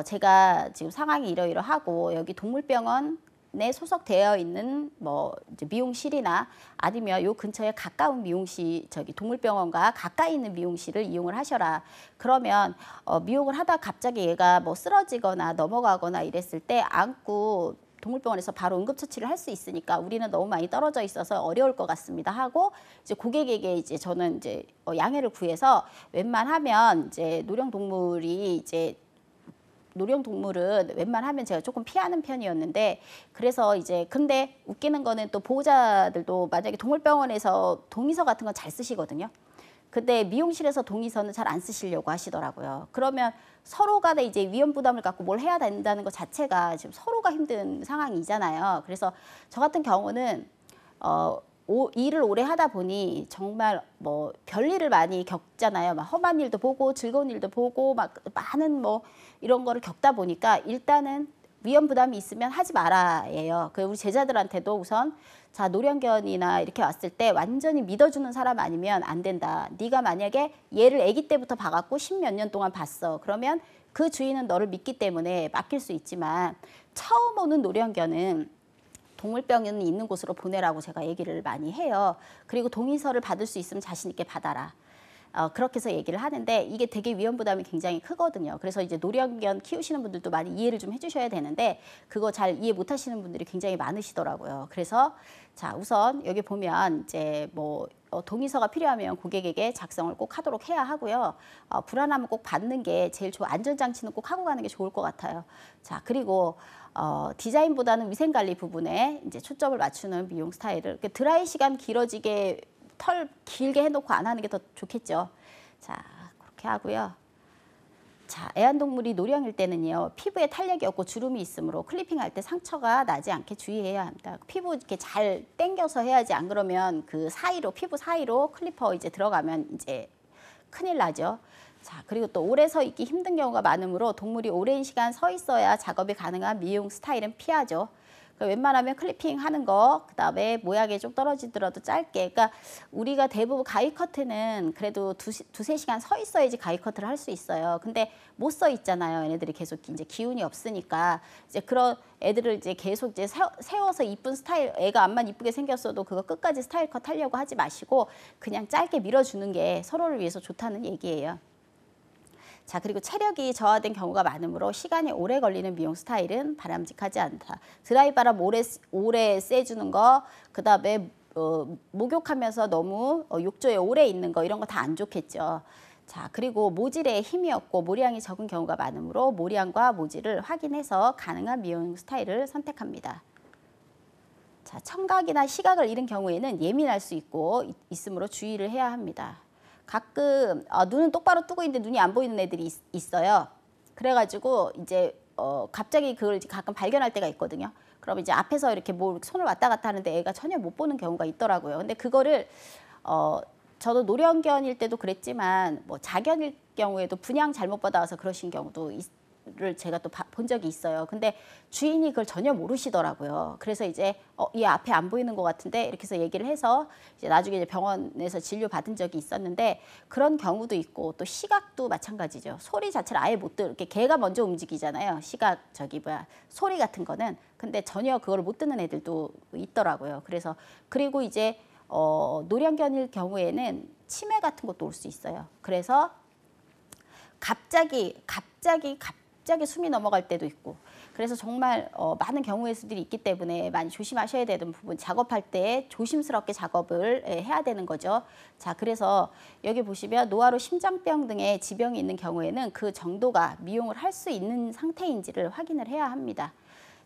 Speaker 1: 제가 지금 상황이 이러이러하고 여기 동물병원에 소속되어 있는 뭐 이제 미용실이나 아니면 요 근처에 가까운 미용실, 동물병원과 가까이 있는 미용실을 이용을 하셔라. 그러면 미용을 하다 갑자기 얘가 뭐 쓰러지거나 넘어가거나 이랬을 때 안고 동물병원에서 바로 응급처치를 할 수 있으니까 우리는 너무 많이 떨어져 있어서 어려울 것 같습니다 하고 이제 고객에게 이제 저는 이제 양해를 구해서 웬만하면 이제 노령동물은 웬만하면 제가 조금 피하는 편이었는데, 그래서 이제 근데 웃기는 거는 또 보호자들도 만약에 동물병원에서 동의서 같은 건 잘 쓰시거든요. 근데 미용실에서 동의서는 잘 안 쓰시려고 하시더라고요. 그러면 서로 간에 이제 위험 부담을 갖고 뭘 해야 된다는 것 자체가 지금 서로가 힘든 상황이잖아요. 그래서 저 같은 경우는 일을 오래 하다 보니 정말 뭐 별일을 많이 겪잖아요. 막 험한 일도 보고 즐거운 일도 보고 막 많은 뭐 이런 거를 겪다 보니까 일단은 위험 부담이 있으면 하지 말아예요. 그 우리 제자들한테도 우선 자, 노령견이나 이렇게 왔을 때 완전히 믿어주는 사람 아니면 안 된다. 네가 만약에 얘를 아기 때부터 봐갖고 10몇 년 동안 봤어. 그러면 그 주인은 너를 믿기 때문에 맡길 수 있지만 처음 오는 노령견은 동물병원이 있는 곳으로 보내라고 제가 얘기를 많이 해요. 그리고 동의서를 받을 수 있으면 자신 있게 받아라. 그렇게 해서 얘기를 하는데 이게 되게 위험 부담이 굉장히 크거든요. 그래서 이제 노령견 키우시는 분들도 많이 이해를 좀 해주셔야 되는데 그거 잘 이해 못 하시는 분들이 굉장히 많으시더라고요. 그래서 자, 우선 여기 보면 이제 뭐 동의서가 필요하면 고객에게 작성을 꼭 하도록 해야 하고요. 불안하면 꼭 받는 게 제일 좋아. 안전장치는 꼭 하고 가는 게 좋을 것 같아요. 자, 그리고 디자인보다는 위생관리 부분에 이제 초점을 맞추는 미용 스타일을 드라이 시간 길어지게 털 길게 해놓고 안 하는 게 더 좋겠죠. 자, 그렇게 하고요. 자, 애완동물이 노령일 때는요, 피부에 탄력이 없고 주름이 있으므로 클리핑할 때 상처가 나지 않게 주의해야 합니다. 피부 이렇게 잘 당겨서 해야지, 안 그러면 그 사이로, 피부 사이로 클리퍼 이제 들어가면 이제 큰일 나죠. 자, 그리고 또 오래 서 있기 힘든 경우가 많으므로 동물이 오랜 시간 서 있어야 작업이 가능한 미용 스타일은 피하죠. 그러니까 웬만하면 클리핑 하는 거, 그다음에 모양이 좀 떨어지더라도 짧게. 그러니까 우리가 대부분 가위 커트는 그래도 두세 시간 서 있어야지 가위 커트를 할 수 있어요. 근데 못 서 있잖아요. 얘네들이 계속 이제 기운이 없으니까 이제 그런 애들을 이제 계속 이제 세워서 이쁜 스타일, 애가 앞만 이쁘게 생겼어도 그거 끝까지 스타일 컷 하려고 하지 마시고 그냥 짧게 밀어주는 게 서로를 위해서 좋다는 얘기예요. 자, 그리고 체력이 저하된 경우가 많으므로 시간이 오래 걸리는 미용 스타일은 바람직하지 않다. 드라이 바람 오래 쐬주는 거, 그다음에 목욕하면서 너무 욕조에 오래 있는 거 이런 거 다 안 좋겠죠. 자, 그리고 모질에 힘이 없고 모량이 적은 경우가 많으므로 모량과 모질을 확인해서 가능한 미용 스타일을 선택합니다. 자, 청각이나 시각을 잃은 경우에는 예민할 수 있으므로 주의를 해야 합니다. 가끔 눈은 똑바로 뜨고 있는데 눈이 안 보이는 애들이 있어요. 그래가지고 이제 갑자기 그걸 이제 가끔 발견할 때가 있거든요. 그럼 이제 앞에서 이렇게 뭐 손을 왔다 갔다 하는데 애가 전혀 못 보는 경우가 있더라고요. 근데 그거를 저도 노령견일 때도 그랬지만 뭐 자견일 경우에도 분양 잘못 받아와서 그러신 경우도 를 제가 또 본 적이 있어요. 근데 주인이 그걸 전혀 모르시더라고요. 그래서 이제 얘 앞에 안 보이는 것 같은데 이렇게 해서 얘기를 해서 이제 나중에 이제 병원에서 진료 받은 적이 있었는데 그런 경우도 있고 또 시각도 마찬가지죠. 소리 자체를 아예 못 이렇게 개가 먼저 움직이잖아요. 시각 소리 같은 거는. 근데 전혀 그걸 못 듣는 애들도 있더라고요. 그래서 그리고 이제 노령견일 경우에는 치매 같은 것도 올 수 있어요. 그래서 갑자기 숨이 넘어갈 때도 있고 그래서 정말 많은 경우의 수들이 있기 때문에 많이 조심하셔야 되는 부분, 작업할 때 조심스럽게 작업을 해야 되는 거죠. 자, 그래서 여기 보시면 노화로 심장병 등의 지병이 있는 경우에는 그 정도가 미용을 할 수 있는 상태인지를 확인을 해야 합니다.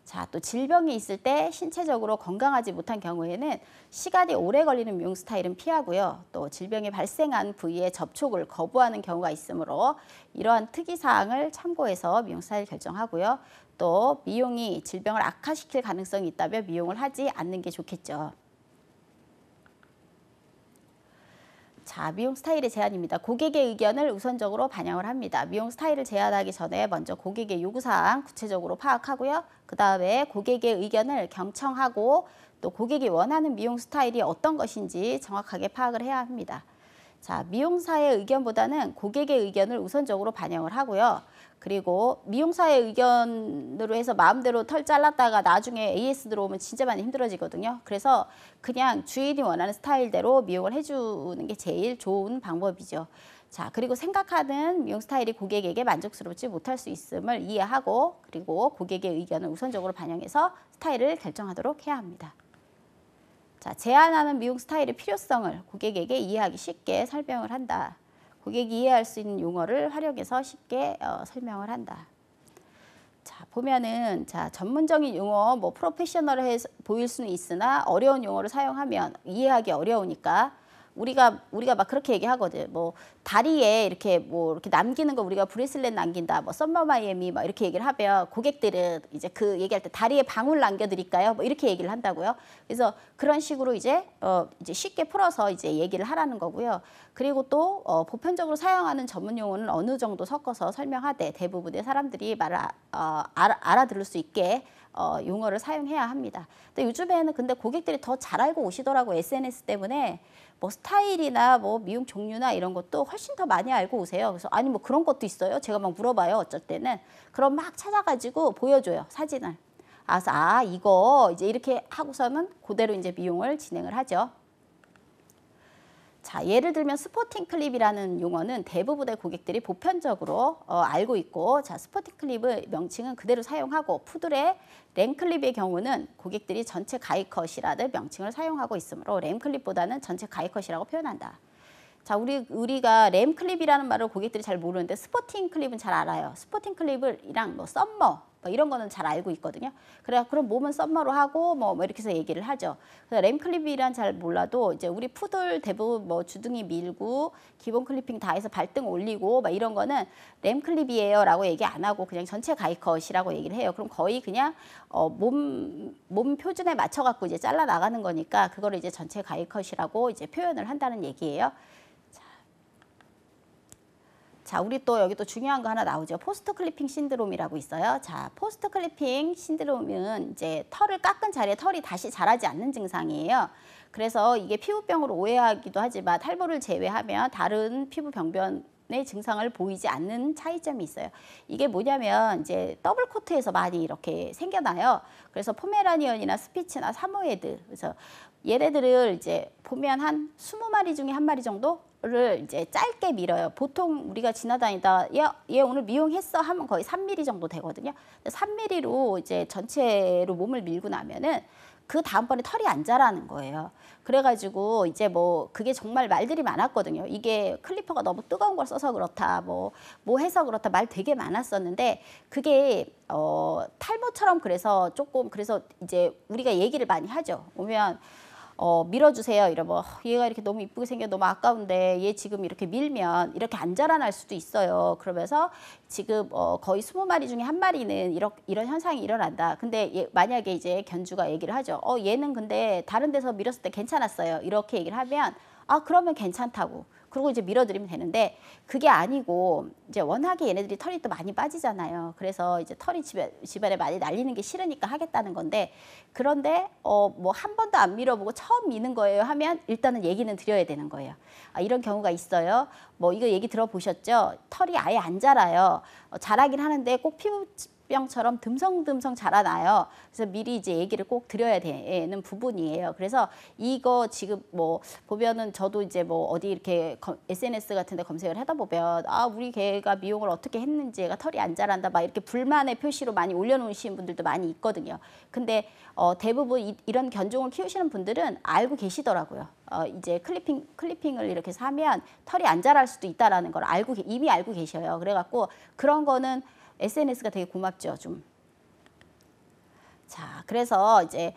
Speaker 1: 자, 또 질병이 있을 때 신체적으로 건강하지 못한 경우에는 시간이 오래 걸리는 미용 스타일은 피하고요. 또 질병이 발생한 부위에 접촉을 거부하는 경우가 있으므로 이러한 특이사항을 참고해서 미용 스타일 결정하고요. 또 미용이 질병을 악화시킬 가능성이 있다면 미용을 하지 않는 게 좋겠죠. 자, 미용 스타일의 제안입니다. 고객의 의견을 우선적으로 반영을 합니다. 미용 스타일을 제안하기 전에 먼저 고객의 요구사항 구체적으로 파악하고요. 그 다음에 고객의 의견을 경청하고 또 고객이 원하는 미용 스타일이 어떤 것인지 정확하게 파악을 해야 합니다. 자, 미용사의 의견보다는 고객의 의견을 우선적으로 반영을 하고요. 그리고 미용사의 의견으로 해서 마음대로 털 잘랐다가 나중에 AS 들어오면 진짜 많이 힘들어지거든요. 그래서 그냥 주인이 원하는 스타일대로 미용을 해주는 게 제일 좋은 방법이죠. 자, 그리고 생각하는 미용 스타일이 고객에게 만족스럽지 못할 수 있음을 이해하고 그리고 고객의 의견을 우선적으로 반영해서 스타일을 결정하도록 해야 합니다. 자, 제안하는 미용 스타일의 필요성을 고객에게 이해하기 쉽게 설명을 한다. 고객이 이해할 수 있는 용어를 활용해서 쉽게 설명을 한다. 자, 보면은 자, 전문적인 용어, 뭐 프로페셔널해 보일 수는 있으나 어려운 용어를 사용하면 이해하기 어려우니까 우리가 막 그렇게 얘기하거든. 뭐 다리에 이렇게 남기는 거 우리가 브레슬렛 남긴다. 뭐 썸머 마이애미 막 이렇게 얘기를 하면 고객들은 이제 그 얘기할 때 다리에 방울 남겨드릴까요? 뭐 이렇게 얘기를 한다고요. 그래서 그런 식으로 이제 쉽게 풀어서 이제 얘기를 하라는 거고요. 그리고 또 보편적으로 사용하는 전문 용어는 어느 정도 섞어서 설명하되 대부분의 사람들이 말을 알아들을 수 있게 용어를 사용해야 합니다. 근데 요즘에는 근데 고객들이 더 잘 알고 오시더라고. SNS 때문에 뭐 스타일이나 뭐 미용 종류나 이런 것도 훨씬 더 많이 알고 오세요. 그래서 아니 뭐 그런 것도 있어요. 제가 막 물어봐요. 어쩔 때는. 그럼 막 찾아가지고 보여줘요. 사진을. 그래서 이거 이제 이렇게 하고서는 그대로 이제 미용을 진행을 하죠. 자, 예를 들면 스포팅 클립이라는 용어는 대부분의 고객들이 보편적으로 알고 있고, 자, 스포팅 클립의 명칭은 그대로 사용하고 푸들의 램클립의 경우는 고객들이 전체 가이컷이라는 명칭을 사용하고 있으므로 램클립보다는 전체 가이컷이라고 표현한다. 자, 우리가 램클립이라는 말을 고객들이 잘 모르는데 스포팅 클립은 잘 알아요. 스포팅 클립이랑 뭐 썸머 뭐 이런 거는 잘 알고 있거든요. 그럼 몸은 썸머로 하고 뭐 이렇게 해서 얘기를 하죠. 그래서 램클립이란 잘 몰라도 이제 우리 푸들 대부분 뭐 주둥이 밀고 기본 클리핑 다 해서 발등 올리고 막 이런 거는 램클립이에요라고 얘기 안 하고 그냥 전체 가이컷이라고 얘기를 해요. 그럼 거의 그냥 몸 표준에 맞춰 갖고 이제 잘라 나가는 거니까 그거를 이제 전체 가이컷이라고 이제 표현을 한다는 얘기예요. 자, 우리 또 여기 또 중요한 거 하나 나오죠. 포스트 클리핑 신드롬이라고 있어요. 자, 포스트 클리핑 신드롬은 이제 털을 깎은 자리에 털이 다시 자라지 않는 증상이에요. 그래서 이게 피부병으로 오해하기도 하지만 탈모를 제외하면 다른 피부 병변의 증상을 보이지 않는 차이점이 있어요. 이게 뭐냐면 이제 더블 코트에서 많이 이렇게 생겨나요. 그래서 포메라니언이나 스피츠나 사모예드, 그래서 얘네들을 이제 보면 한 20마리 중에 1마리 정도를 이제 짧게 밀어요. 보통 우리가 지나다니다 얘 오늘 미용했어 하면 거의 3mm 정도 되거든요. 3mm로 이제 전체로 몸을 밀고 나면은 그 다음번에 털이 안 자라는 거예요. 그래가지고 이제 뭐 그게 정말 말들이 많았거든요. 이게 클리퍼가 너무 뜨거운 걸 써서 그렇다, 뭐 해서 그렇다 말 되게 많았었는데 그게 탈모처럼 그래서 조금 그래서 이제 우리가 얘기를 많이 하죠. 오면 밀어주세요 이러면 얘가 이렇게 너무 이쁘게 생겨 너무 아까운데 얘 지금 이렇게 밀면 이렇게 안 자라날 수도 있어요. 그러면서 지금 거의 20마리 중에 1마리는 이런 현상이 일어난다. 근데 만약에 이제 견주가 얘기를 하죠. 얘는 근데 다른 데서 밀었을 때 괜찮았어요. 이렇게 얘기를 하면 그러면 괜찮다고. 그리고 이제 밀어드리면 되는데 그게 아니고 이제 워낙에 얘네들이 털이 또 많이 빠지잖아요. 그래서 이제 털이 집안에 많이 날리는 게 싫으니까 하겠다는 건데 그런데 뭐 한 번도 안 밀어보고 처음 미는 거예요 하면 일단은 얘기는 드려야 되는 거예요. 이런 경우가 있어요. 뭐 이거 얘기 들어보셨죠? 털이 아예 안 자라요. 자라긴 하는데 꼭 피부병처럼 듬성듬성 자라나요. 그래서 미리 이제 얘기를 꼭 드려야 되는 부분이에요. 그래서 이거 지금 뭐 보면은 저도 이제 뭐 어디 이렇게 SNS 같은 데 검색을 하다 보면 우리 개가 미용을 어떻게 했는지 얘가 털이 안 자란다 막 이렇게 불만의 표시로 많이 올려놓으시는 분들도 많이 있거든요. 근데 대부분 이런 견종을 키우시는 분들은 알고 계시더라고요. 이제 클리핑을 이렇게 사면 털이 안 자랄 수도 있다라는 걸 이미 알고 계셔요. 그래갖고 그런 거는 SNS가 되게 고맙죠, 좀. 자, 그래서 이제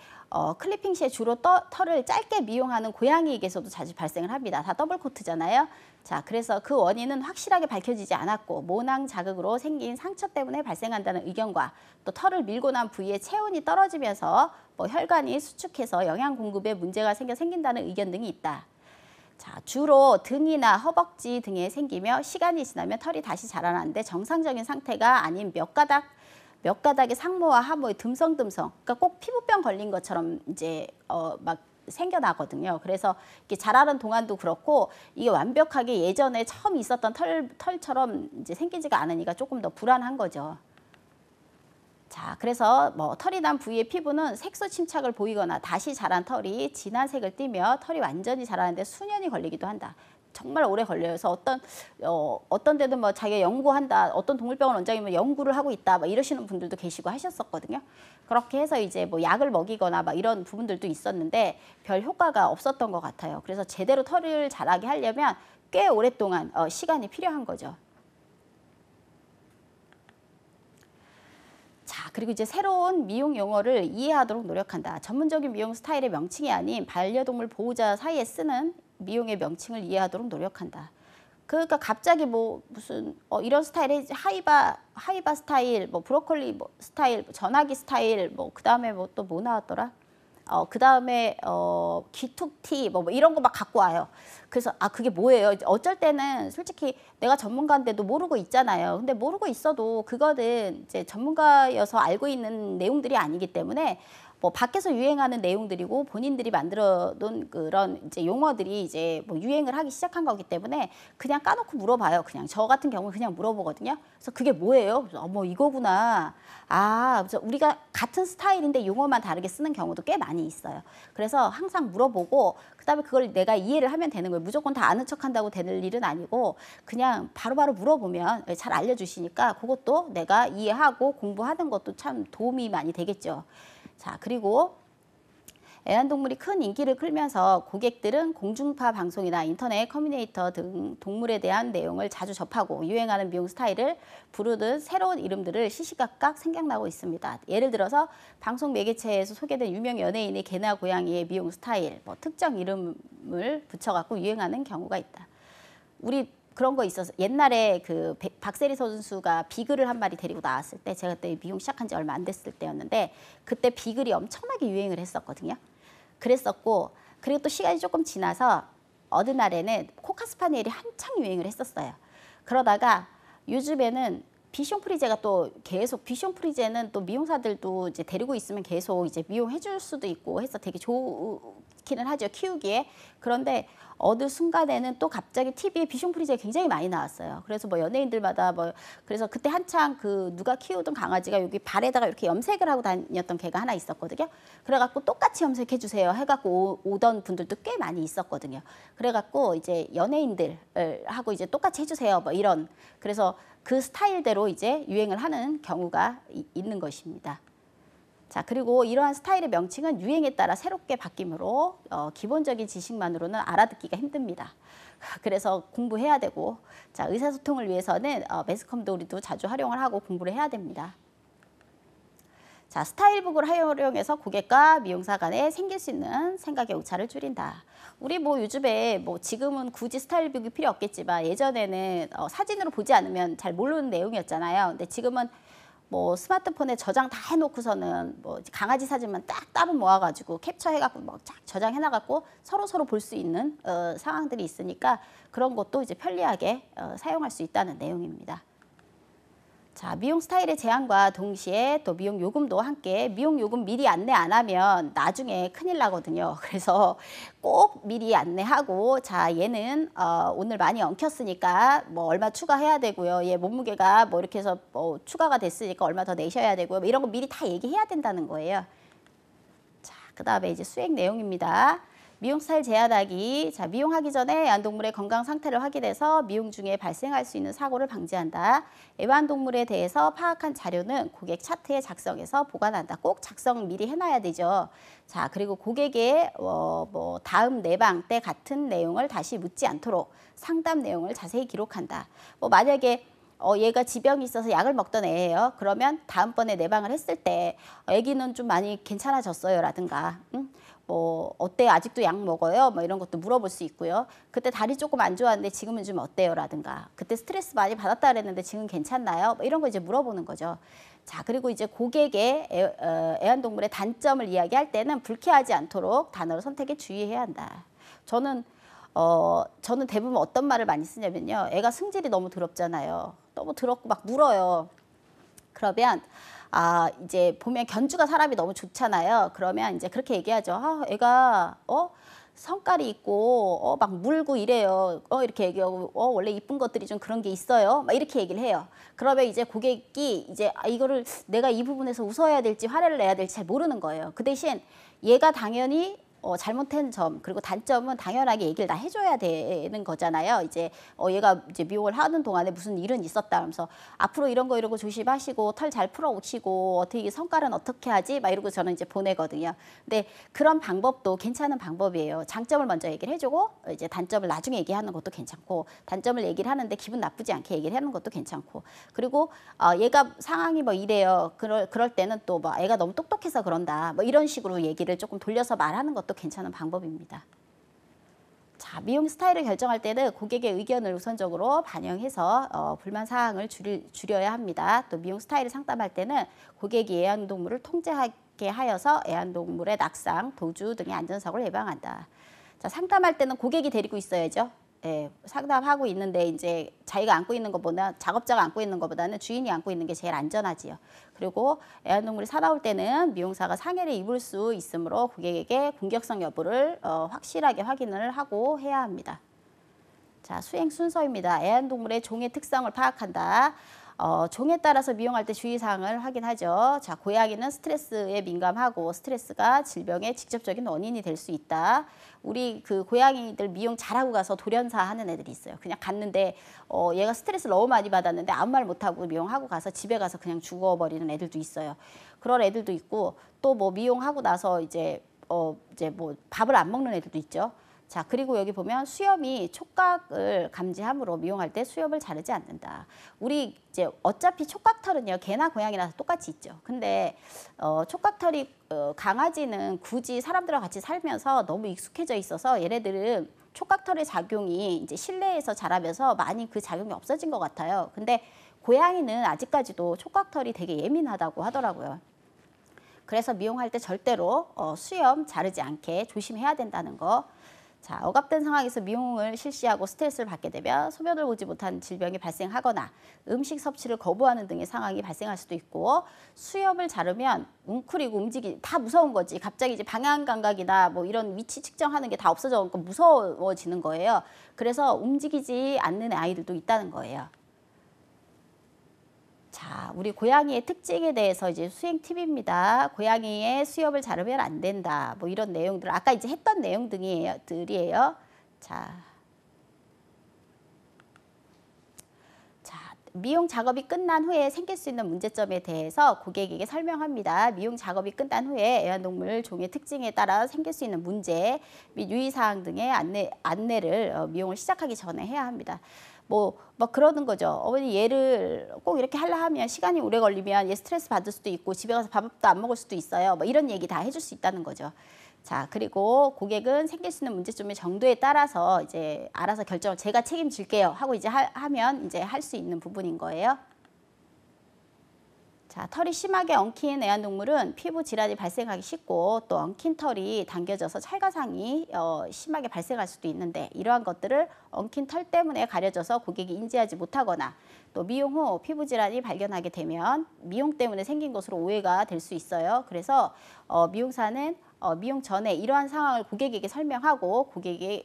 Speaker 1: 클리핑 시에 주로 털을 짧게 미용하는 고양이에게서도 자주 발생을 합니다. 다 더블 코트잖아요. 자, 그래서 그 원인은 확실하게 밝혀지지 않았고 모낭 자극으로 생긴 상처 때문에 발생한다는 의견과 또 털을 밀고 난 부위의 체온이 떨어지면서 뭐 혈관이 수축해서 영양 공급에 문제가 생긴다는 의견 등이 있다. 자, 주로 등이나 허벅지 등에 생기며 시간이 지나면 털이 다시 자라나는데 정상적인 상태가 아닌 몇 가닥의 상모와 하모의 듬성듬성, 그러니까 꼭 피부병 걸린 것처럼 이제 막 생겨나거든요. 그래서 이렇게 자라는 동안도 그렇고 이게 완벽하게 예전에 처음 있었던 털처럼 이제 생기지가 않으니까 조금 더 불안한 거죠. 자, 그래서 뭐 털이 난 부위의 피부는 색소 침착을 보이거나 다시 자란 털이 진한 색을 띠며 털이 완전히 자라는데 수년이 걸리기도 한다. 정말 오래 걸려요. 그래서 어떤 데는 뭐 자기가 연구한다, 어떤 동물병원 원장이면 연구를 하고 있다, 막 이러시는 분들도 계시고 하셨었거든요. 그렇게 해서 이제 뭐 약을 먹이거나 막 이런 부분들도 있었는데 별 효과가 없었던 것 같아요. 그래서 제대로 털을 자라게 하려면 꽤 오랫동안 시간이 필요한 거죠. 자, 그리고 이제 새로운 미용 용어를 이해하도록 노력한다. 전문적인 미용 스타일의 명칭이 아닌 반려동물 보호자 사이에 쓰는 미용의 명칭을 이해하도록 노력한다. 그러니까 갑자기 뭐 무슨 이런 스타일의 하이바 스타일, 뭐 브로콜리 뭐 스타일, 전화기 스타일, 뭐 그다음에 뭐 또 뭐 나왔더라? 그다음에 귀툭티 뭐 이런 거 막 갖고 와요. 그래서 그게 뭐예요? 어쩔 때는 솔직히 내가 전문가인데도 모르고 있잖아요. 근데 모르고 있어도 그거는 이제 전문가여서 알고 있는 내용들이 아니기 때문에 뭐 밖에서 유행하는 내용들이고 본인들이 만들어 놓은 그런 이제 용어들이 이제 뭐 유행을 하기 시작한 거기 때문에 그냥 까놓고 물어봐요. 그냥 저 같은 경우는 그냥 물어보거든요. 그래서 그게 뭐예요? 그래서 뭐 이거구나. 그래서 우리가 같은 스타일인데 용어만 다르게 쓰는 경우도 꽤 많이 있어요. 그래서 항상 물어보고 그다음에 그걸 내가 이해를 하면 되는 거예요. 무조건 다 아는 척한다고 되는 일은 아니고 그냥 바로바로 물어보면 잘 알려주시니까 그것도 내가 이해하고 공부하는 것도 참 도움이 많이 되겠죠. 자, 그리고 애완동물이 큰 인기를 끌면서 고객들은 공중파 방송이나 인터넷 커뮤니케이터 등 동물에 대한 내용을 자주 접하고 유행하는 미용 스타일을 부르는 새로운 이름들을 시시각각 생각나고 있습니다. 예를 들어서 방송 매개체에서 소개된 유명 연예인의 개나 고양이의 미용 스타일, 뭐 특정 이름을 붙여갖고 유행하는 경우가 있다. 우리 그런 거 있어서 옛날에 그 박세리 선수가 비글을 한 마리 데리고 나왔을 때 제가 그때 미용 시작한 지 얼마 안 됐을 때였는데 그때 비글이 엄청나게 유행을 했었거든요. 그랬었고 그리고 또 시간이 조금 지나서 어느 날에는 코카스파니엘이 한창 유행을 했었어요. 그러다가 요즘에는 비숑프리제가 또 계속 비숑프리제는 또 미용사들도 이제 데리고 있으면 계속 이제 미용해 줄 수도 있고 해서 되게 좋기는 하죠, 키우기에. 그런데 어느 순간에는 또 갑자기 TV에 비숑프리제가 굉장히 많이 나왔어요. 그래서 뭐 연예인들마다 뭐 그래서 그때 한창 그 누가 키우던 강아지가 여기 발에다가 이렇게 염색을 하고 다녔던 개가 하나 있었거든요. 그래갖고 똑같이 염색해 주세요 해갖고 오던 분들도 꽤 많이 있었거든요. 그래갖고 이제 연예인들 하고 이제 똑같이 해주세요 뭐 이런. 그래서 그 스타일대로 이제 유행을 하는 경우가 있는 것입니다. 자, 그리고 이러한 스타일의 명칭은 유행에 따라 새롭게 바뀌므로 기본적인 지식만으로는 알아듣기가 힘듭니다. 그래서 공부해야 되고, 자, 의사소통을 위해서는 매스컴도 우리도 자주 활용을 하고 공부를 해야 됩니다. 자, 스타일북을 활용해서 고객과 미용사 간에 생길 수 있는 생각의 오차를 줄인다. 우리 뭐 요즘에 뭐 지금은 굳이 스타일북이 필요 없겠지만 예전에는 사진으로 보지 않으면 잘 모르는 내용이었잖아요. 근데 지금은 뭐 스마트폰에 저장 다 해놓고서는 뭐 강아지 사진만 딱 따로 모아가지고 캡처해갖고 뭐 쫙 저장해놔갖고 서로 볼 수 있는 상황들이 있으니까 그런 것도 이제 편리하게 사용할 수 있다는 내용입니다. 자, 미용 스타일의 제한과 동시에 또 미용 요금도 함께 미용 요금 미리 안내 안 하면 나중에 큰일 나거든요. 그래서 꼭 미리 안내하고 자, 얘는 오늘 많이 엉켰으니까 뭐 얼마 추가해야 되고요. 얘 몸무게가 뭐 이렇게 해서 추가가 됐으니까 얼마 더 내셔야 되고요. 뭐 이런 거 미리 다 얘기해야 된다는 거예요. 자, 그다음에 이제 수행 내용입니다. 미용 스타일 제한하기. 자, 미용하기 전에 애완동물의 건강 상태를 확인해서 미용 중에 발생할 수 있는 사고를 방지한다. 애완동물에 대해서 파악한 자료는 고객 차트에 작성해서 보관한다. 꼭 작성 미리 해놔야 되죠. 자, 그리고 고객의 뭐 다음 내방 때 같은 내용을 다시 묻지 않도록 상담 내용을 자세히 기록한다. 뭐 만약에 얘가 지병이 있어서 약을 먹던 애예요. 그러면 다음번에 내방을 했을 때 애기는 좀 많이 괜찮아졌어요 라든가 뭐 어때 아직도 약 먹어요? 뭐 이런 것도 물어볼 수 있고요. 그때 다리 조금 안 좋았는데 지금은 좀 어때요? 라든가 그때 스트레스 많이 받았다 그랬는데 지금 괜찮나요? 뭐 이런 거 이제 물어보는 거죠. 자, 그리고 이제 고객의 애완동물의 단점을 이야기할 때는 불쾌하지 않도록 단어를 선택에 주의해야 한다. 저는 대부분 어떤 말을 많이 쓰냐면요. 애가 승질이 너무 더럽잖아요. 너무 더럽고 막 물어요. 그러면 이제 보면 견주가 사람이 너무 좋잖아요. 그러면 이제 그렇게 얘기하죠. 애가 성깔이 있고 막 물고 이래요. 이렇게 얘기하고 원래 이쁜 것들이 좀 그런 게 있어요. 막 이렇게 얘기를 해요. 그러면 이제 고객이 이제 이거를 내가 이 부분에서 웃어야 될지 화를 내야 될지 잘 모르는 거예요. 그 대신 얘가 당연히 잘못된 점 그리고 단점은 당연하게 얘기를 다 해줘야 되는 거잖아요. 이제 얘가 이제 미용을 하는 동안에 무슨 일은 있었다 하면서 앞으로 이런 거 조심하시고 털 잘 풀어 오시고 어떻게 성깔은 어떻게 하지? 막 이러고 저는 이제 보내거든요. 근데 그런 방법도 괜찮은 방법이에요. 장점을 먼저 얘기를 해주고 이제 단점을 나중에 얘기하는 것도 괜찮고 단점을 얘기를 하는데 기분 나쁘지 않게 얘기를 하는 것도 괜찮고 그리고 얘가 상황이 뭐 이래요. 그럴 때는 또 뭐 애가 너무 똑똑해서 그런다. 뭐 이런 식으로 얘기를 조금 돌려서 말하는 것도 괜찮은 방법입니다. 자, 미용 스타일을 결정할 때는 고객의 의견을 우선적으로 반영해서 불만 사항을 줄여야 합니다. 또 미용 스타일을 상담할 때는 고객이 애완동물을 통제하게 하여서 애완동물의 낙상, 도주 등의 안전사고를 예방한다. 자, 상담할 때는 고객이 데리고 있어야죠. 예, 상담하고 있는데 이제 자기가 안고 있는 것보다 작업자가 안고 있는 것보다는 주인이 안고 있는 게 제일 안전하지요. 그리고 애완동물이 살아올 때는 미용사가 상해를 입을 수 있으므로 고객에게 공격성 여부를 확실하게 확인을 하고 해야 합니다. 자, 수행 순서입니다. 애완동물의 종의 특성을 파악한다. 종에 따라서 미용할 때 주의사항을 확인하죠. 자, 고양이는 스트레스에 민감하고 스트레스가 질병의 직접적인 원인이 될 수 있다. 우리 그 고양이들 미용 잘하고 가서 돌연사 하는 애들이 있어요. 그냥 갔는데 얘가 스트레스를 너무 많이 받았는데 아무 말 못하고 미용하고 가서 집에 가서 그냥 죽어버리는 애들도 있어요. 그런 애들도 있고 또 뭐 미용하고 나서 이제 뭐 밥을 안 먹는 애들도 있죠. 자, 그리고 여기 보면 수염이 촉각을 감지함으로 미용할 때 수염을 자르지 않는다. 우리 이제 어차피 촉각털은요, 개나 고양이나 똑같이 있죠. 근데 촉각털이 강아지는 굳이 사람들과 같이 살면서 너무 익숙해져 있어서 얘네들은 촉각털의 작용이 이제 실내에서 자라면서 많이 그 작용이 없어진 것 같아요. 근데 고양이는 아직까지도 촉각털이 되게 예민하다고 하더라고요. 그래서 미용할 때 절대로 수염 자르지 않게 조심해야 된다는 거. 자, 억압된 상황에서 미용을 실시하고 스트레스를 받게 되면 소변을 보지 못한 질병이 발생하거나 음식 섭취를 거부하는 등의 상황이 발생할 수도 있고, 수염을 자르면 웅크리고 다 무서운 거지. 갑자기 이제 방향 감각이나 뭐 이런 위치 측정하는 게 다 없어져서 무서워지는 거예요. 그래서 움직이지 않는 아이들도 있다는 거예요. 자, 우리 고양이의 특징에 대해서 이제 수행 팁입니다. 고양이의 수염을 자르면 안 된다. 뭐 이런 내용들, 아까 이제 했던 내용들이에요. 자, 미용 작업이 끝난 후에 생길 수 있는 문제점에 대해서 고객에게 설명합니다. 미용 작업이 끝난 후에 애완동물 종의 특징에 따라 생길 수 있는 문제 및 유의사항 등의 안내를 미용을 시작하기 전에 해야 합니다. 막 그러는 거죠. 어머니 얘를 꼭 이렇게 하려 하면 시간이 오래 걸리면 얘 스트레스 받을 수도 있고 집에 가서 밥도 안 먹을 수도 있어요. 뭐 이런 얘기 다 해줄 수 있다는 거죠. 자, 그리고 고객은 생길 수 있는 문제점의 정도에 따라서 이제 알아서 결정을 제가 책임질게요 하고 이제 하면 이제 할 수 있는 부분인 거예요. 자, 털이 심하게 엉킨 애완동물은 피부 질환이 발생하기 쉽고 또 엉킨 털이 당겨져서 찰과상이 심하게 발생할 수도 있는데, 이러한 것들을 엉킨 털 때문에 가려져서 고객이 인지하지 못하거나 또 미용 후 피부 질환이 발견하게 되면 미용 때문에 생긴 것으로 오해가 될 수 있어요. 그래서 미용사는 미용 전에 이러한 상황을 고객에게 설명하고 고객의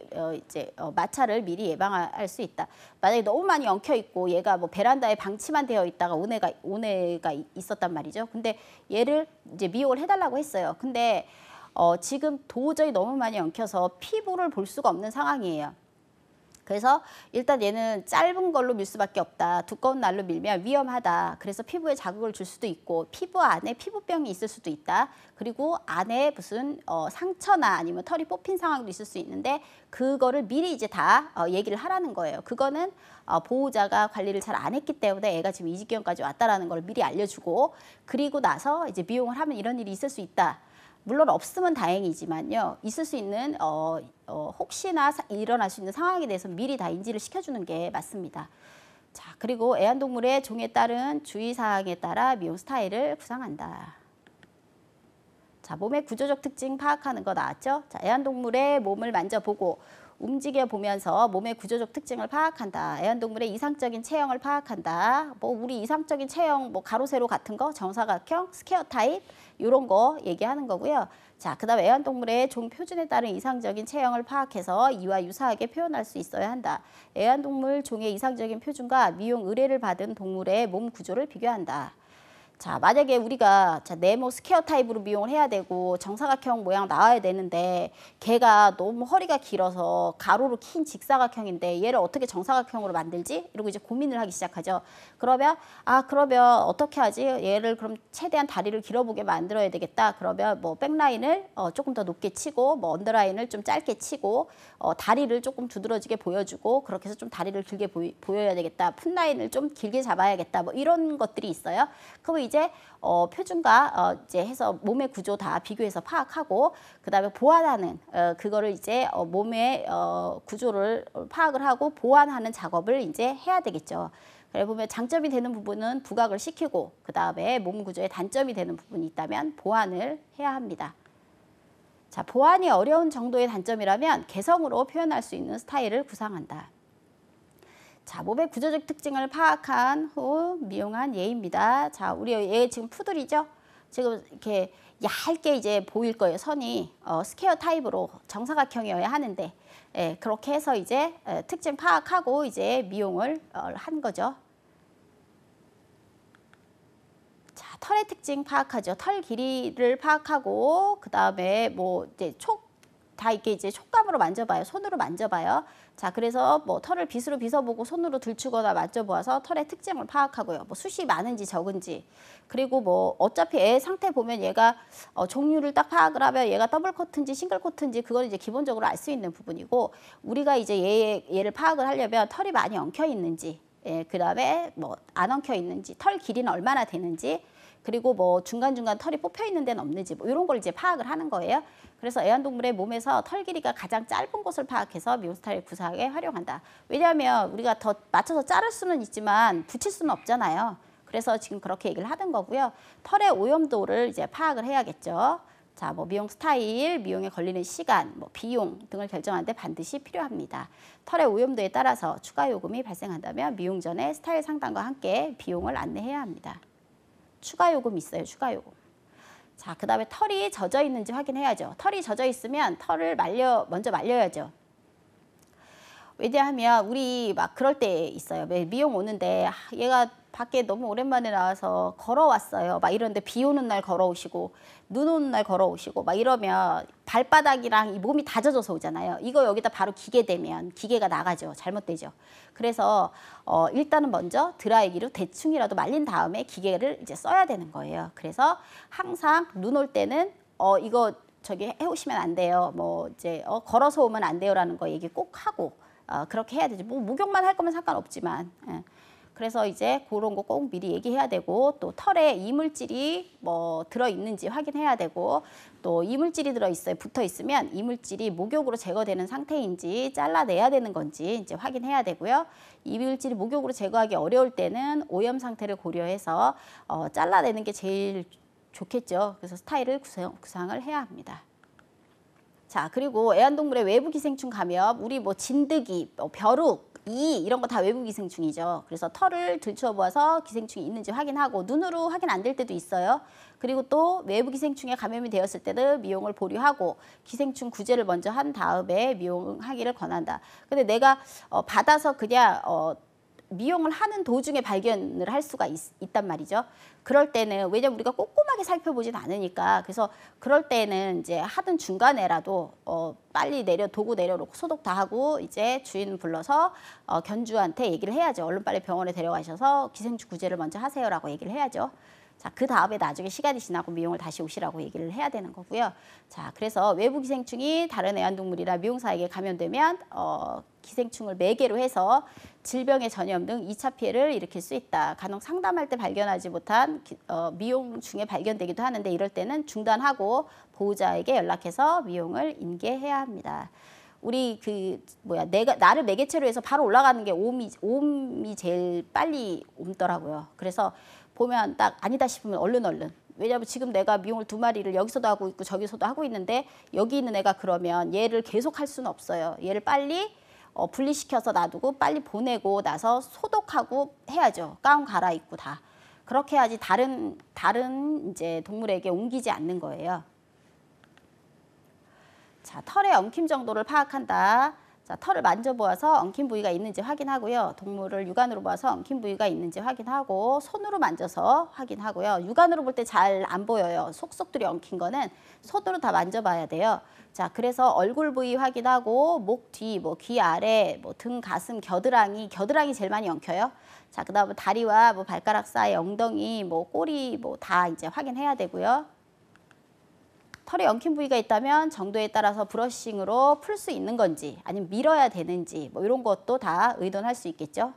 Speaker 1: 마찰을 미리 예방할 수 있다. 만약에 너무 많이 엉켜 있고 얘가 뭐 베란다에 방치만 되어 있다가 온해가 있었단 말이죠. 근데 얘를 이제 미용을 해달라고 했어요. 근데 지금 도저히 너무 많이 엉켜서 피부를 볼 수가 없는 상황이에요. 그래서 일단 얘는 짧은 걸로 밀 수밖에 없다. 두꺼운 날로 밀면 위험하다. 그래서 피부에 자극을 줄 수도 있고 피부 안에 피부병이 있을 수도 있다. 그리고 안에 무슨 상처나 아니면 털이 뽑힌 상황도 있을 수 있는데 그거를 미리 이제 다 얘기를 하라는 거예요. 그거는 보호자가 관리를 잘 안 했기 때문에 애가 지금 이 지경까지 왔다라는 걸 미리 알려주고, 그리고 나서 이제 미용을 하면 이런 일이 있을 수 있다. 물론 없으면 다행이지만요. 있을 수 있는 혹시나 일어날 수 있는 상황에 대해서 미리 다 인지를 시켜주는 게 맞습니다. 자, 그리고 애완동물의 종에 따른 주의사항에 따라 미용 스타일을 구상한다. 자, 몸의 구조적 특징 파악하는 거 나왔죠? 자, 애완동물의 몸을 만져보고 움직여 보면서 몸의 구조적 특징을 파악한다. 애완동물의 이상적인 체형을 파악한다. 우리 이상적인 체형, 가로 세로 같은 거, 정사각형, 스퀘어 타입 이런 거 얘기하는 거고요. 자, 그다음 애완동물의 종 표준에 따른 이상적인 체형을 파악해서 이와 유사하게 표현할 수 있어야 한다. 애완동물 종의 이상적인 표준과 미용 의뢰를 받은 동물의 몸 구조를 비교한다. 자, 만약에 우리가 네모 스퀘어 타입으로 미용을 해야 되고 정사각형 모양 나와야 되는데 걔가 너무 허리가 길어서 가로로 긴 직사각형인데 얘를 어떻게 정사각형으로 만들지? 이러고 이제 고민을 하기 시작하죠. 그러면 어떻게 하지? 얘를 그럼 최대한 다리를 길어보게 만들어야 되겠다. 그러면 백라인을 조금 더 높게 치고 언더라인을 좀 짧게 치고 다리를 조금 두드러지게 보여주고 그렇게 해서 좀 다리를 길게 보여야 되겠다. 풋라인을 좀 길게 잡아야겠다. 이런 것들이 있어요. 그럼 이제 표준과 이제 해서 몸의 구조 다 비교해서 파악하고 그다음에 보완하는 그거를 이제 몸의 구조를 파악을 하고 보완하는 작업을 이제 해야 되겠죠. 그래 보면 장점이 되는 부분은 부각을 시키고 그다음에 몸 구조에 단점이 되는 부분이 있다면 보완을 해야 합니다. 자, 보완이 어려운 정도의 단점이라면 개성으로 표현할 수 있는 스타일을 구상한다. 자, 몸의 구조적 특징을 파악한 후 미용한 예입니다. 자, 우리 얘 지금 푸들이죠? 지금 이렇게 얇게 이제 보일 거예요. 선이 스퀘어 타입으로 정사각형이어야 하는데, 그렇게 해서 이제 특징 파악하고 이제 미용을 한 거죠. 자, 털의 특징 파악하죠. 털 길이를 파악하고 그다음에 이제 다 이렇게 이제 촉감으로 만져봐요. 손으로 만져봐요. 자, 그래서 털을 빗으로 빗어보고 손으로 들추거나 만져보아서 털의 특징을 파악하고요. 숱이 많은지 적은지. 그리고 어차피 애 상태 보면 얘가 종류를 딱 파악을 하면 얘가 더블 코트인지 싱글 코트인지 그건 이제 기본적으로 알 수 있는 부분이고, 우리가 이제 얘를 파악을 하려면 털이 많이 엉켜 있는지, 그다음에 안 엉켜 있는지, 털 길이는 얼마나 되는지, 그리고 중간중간 털이 뽑혀 있는 데는 없는지 이런 걸 이제 파악을 하는 거예요. 그래서 애완동물의 몸에서 털 길이가 가장 짧은 곳을 파악해서 미용 스타일 구상에 활용한다. 왜냐하면 우리가 더 맞춰서 자를 수는 있지만 붙일 수는 없잖아요. 그래서 지금 그렇게 얘기를 하는 거고요. 털의 오염도를 이제 파악을 해야겠죠. 자, 뭐 미용 스타일, 미용에 걸리는 시간, 뭐 비용 등을 결정하는데 반드시 필요합니다. 털의 오염도에 따라서 추가 요금이 발생한다면 미용 전에 스타일 상담과 함께 비용을 안내해야 합니다. 추가 요금 있어요, 추가 요금. 자, 그 다음에 털이 젖어 있는지 확인해야죠. 털이 젖어 있으면 털을 먼저 말려야죠. 왜냐하면 우리 막 그럴 때 있어요. 미용 오는데 얘가 밖에 너무 오랜만에 나와서 걸어왔어요. 막 이런데 비 오는 날 걸어오시고 눈 오는 날 걸어오시고 막 이러면 발바닥이랑 이 몸이 다 젖어서 오잖아요. 이거 여기다 바로 기계 대면 기계가 나가죠. 잘못되죠. 그래서 일단은 먼저 드라이기로 대충이라도 말린 다음에 기계를 이제 써야 되는 거예요. 그래서 항상 눈 올 때는 이거 저기 해오시면 안 돼요. 뭐 이제 걸어서 오면 안 돼요라는 거 얘기 꼭 하고 그렇게 해야 되죠. 뭐 목욕만 할 거면 상관없지만. 예. 그래서 이제 그런 거 꼭 미리 얘기해야 되고 또 털에 이물질이 뭐 들어있는지 확인해야 되고 또 이물질이 들어있어요. 붙어있으면 이물질이 목욕으로 제거되는 상태인지 잘라내야 되는 건지 이제 확인해야 되고요. 이물질이 목욕으로 제거하기 어려울 때는 오염 상태를 고려해서 잘라내는 게 제일 좋겠죠. 그래서 스타일을 구상을 해야 합니다. 자, 그리고 애완동물의 외부 기생충 감염, 우리 뭐 진드기, 벼룩, 이 이런 거 다 외부 기생충이죠. 그래서 털을 들추어 보아서 기생충이 있는지 확인하고 눈으로 확인 안 될 때도 있어요. 그리고 또 외부 기생충에 감염이 되었을 때는 미용을 보류하고 기생충 구제를 먼저 한 다음에 미용하기를 권한다. 근데 내가 받아서 그냥 미용을 하는 도중에 발견을 할 수가 있단 말이죠. 그럴 때는 왜냐면 우리가 꼼꼼하게 살펴보진 않으니까 그래서 그럴 때는 이제 하던 중간에라도 빨리 도구 내려놓고 소독 다 하고 이제 주인 불러서 견주한테 얘기를 해야죠. 얼른 빨리 병원에 데려가셔서 기생충 구제를 먼저 하세요라고 얘기를 해야죠. 자, 그 다음에 나중에 시간이 지나고 미용을 다시 오시라고 얘기를 해야 되는 거고요. 자, 그래서 외부 기생충이 다른 애완동물이나 미용사에게 감염되면 기생충을 매개로 해서 질병의 전염 등 2차 피해를 일으킬 수 있다. 간혹 상담할 때 발견하지 못한 미용 중에 발견되기도 하는데 이럴 때는 중단하고 보호자에게 연락해서 미용을 인계해야 합니다. 우리 나를 매개체로 해서 바로 올라가는 게 옴이 제일 빨리 옮더라고요. 그래서 보면 딱 아니다 싶으면 얼른 왜냐하면 지금 내가 미용을 2마리를 여기서도 하고 있고 저기서도 하고 있는데 여기 있는 애가 그러면 얘를 계속 할 수는 없어요. 얘를 빨리 분리시켜서 놔두고 빨리 보내고 나서 소독하고 해야죠. 가운 갈아입고 다. 그렇게 해야지 다른 이제 동물에게 옮기지 않는 거예요. 자, 털의 엉킴 정도를 파악한다. 자, 털을 만져보아서 엉킨 부위가 있는지 확인하고요. 동물을 육안으로 봐서 엉킨 부위가 있는지 확인하고 손으로 만져서 확인하고요. 육안으로 볼 때 잘 안 보여요. 속속들이 엉킨 거는 손으로 다 만져봐야 돼요. 자, 그래서 얼굴 부위 확인하고 목 뒤, 뭐 귀 아래, 뭐 등, 가슴, 겨드랑이 제일 많이 엉켜요. 자, 그다음에 다리와 뭐 발가락 사이, 엉덩이, 뭐 꼬리 뭐 다 이제 확인해야 되고요. 털에 엉킨 부위가 있다면 정도에 따라서 브러싱으로 풀 수 있는 건지 아니면 밀어야 되는지 뭐 이런 것도 다 의논할 수 있겠죠.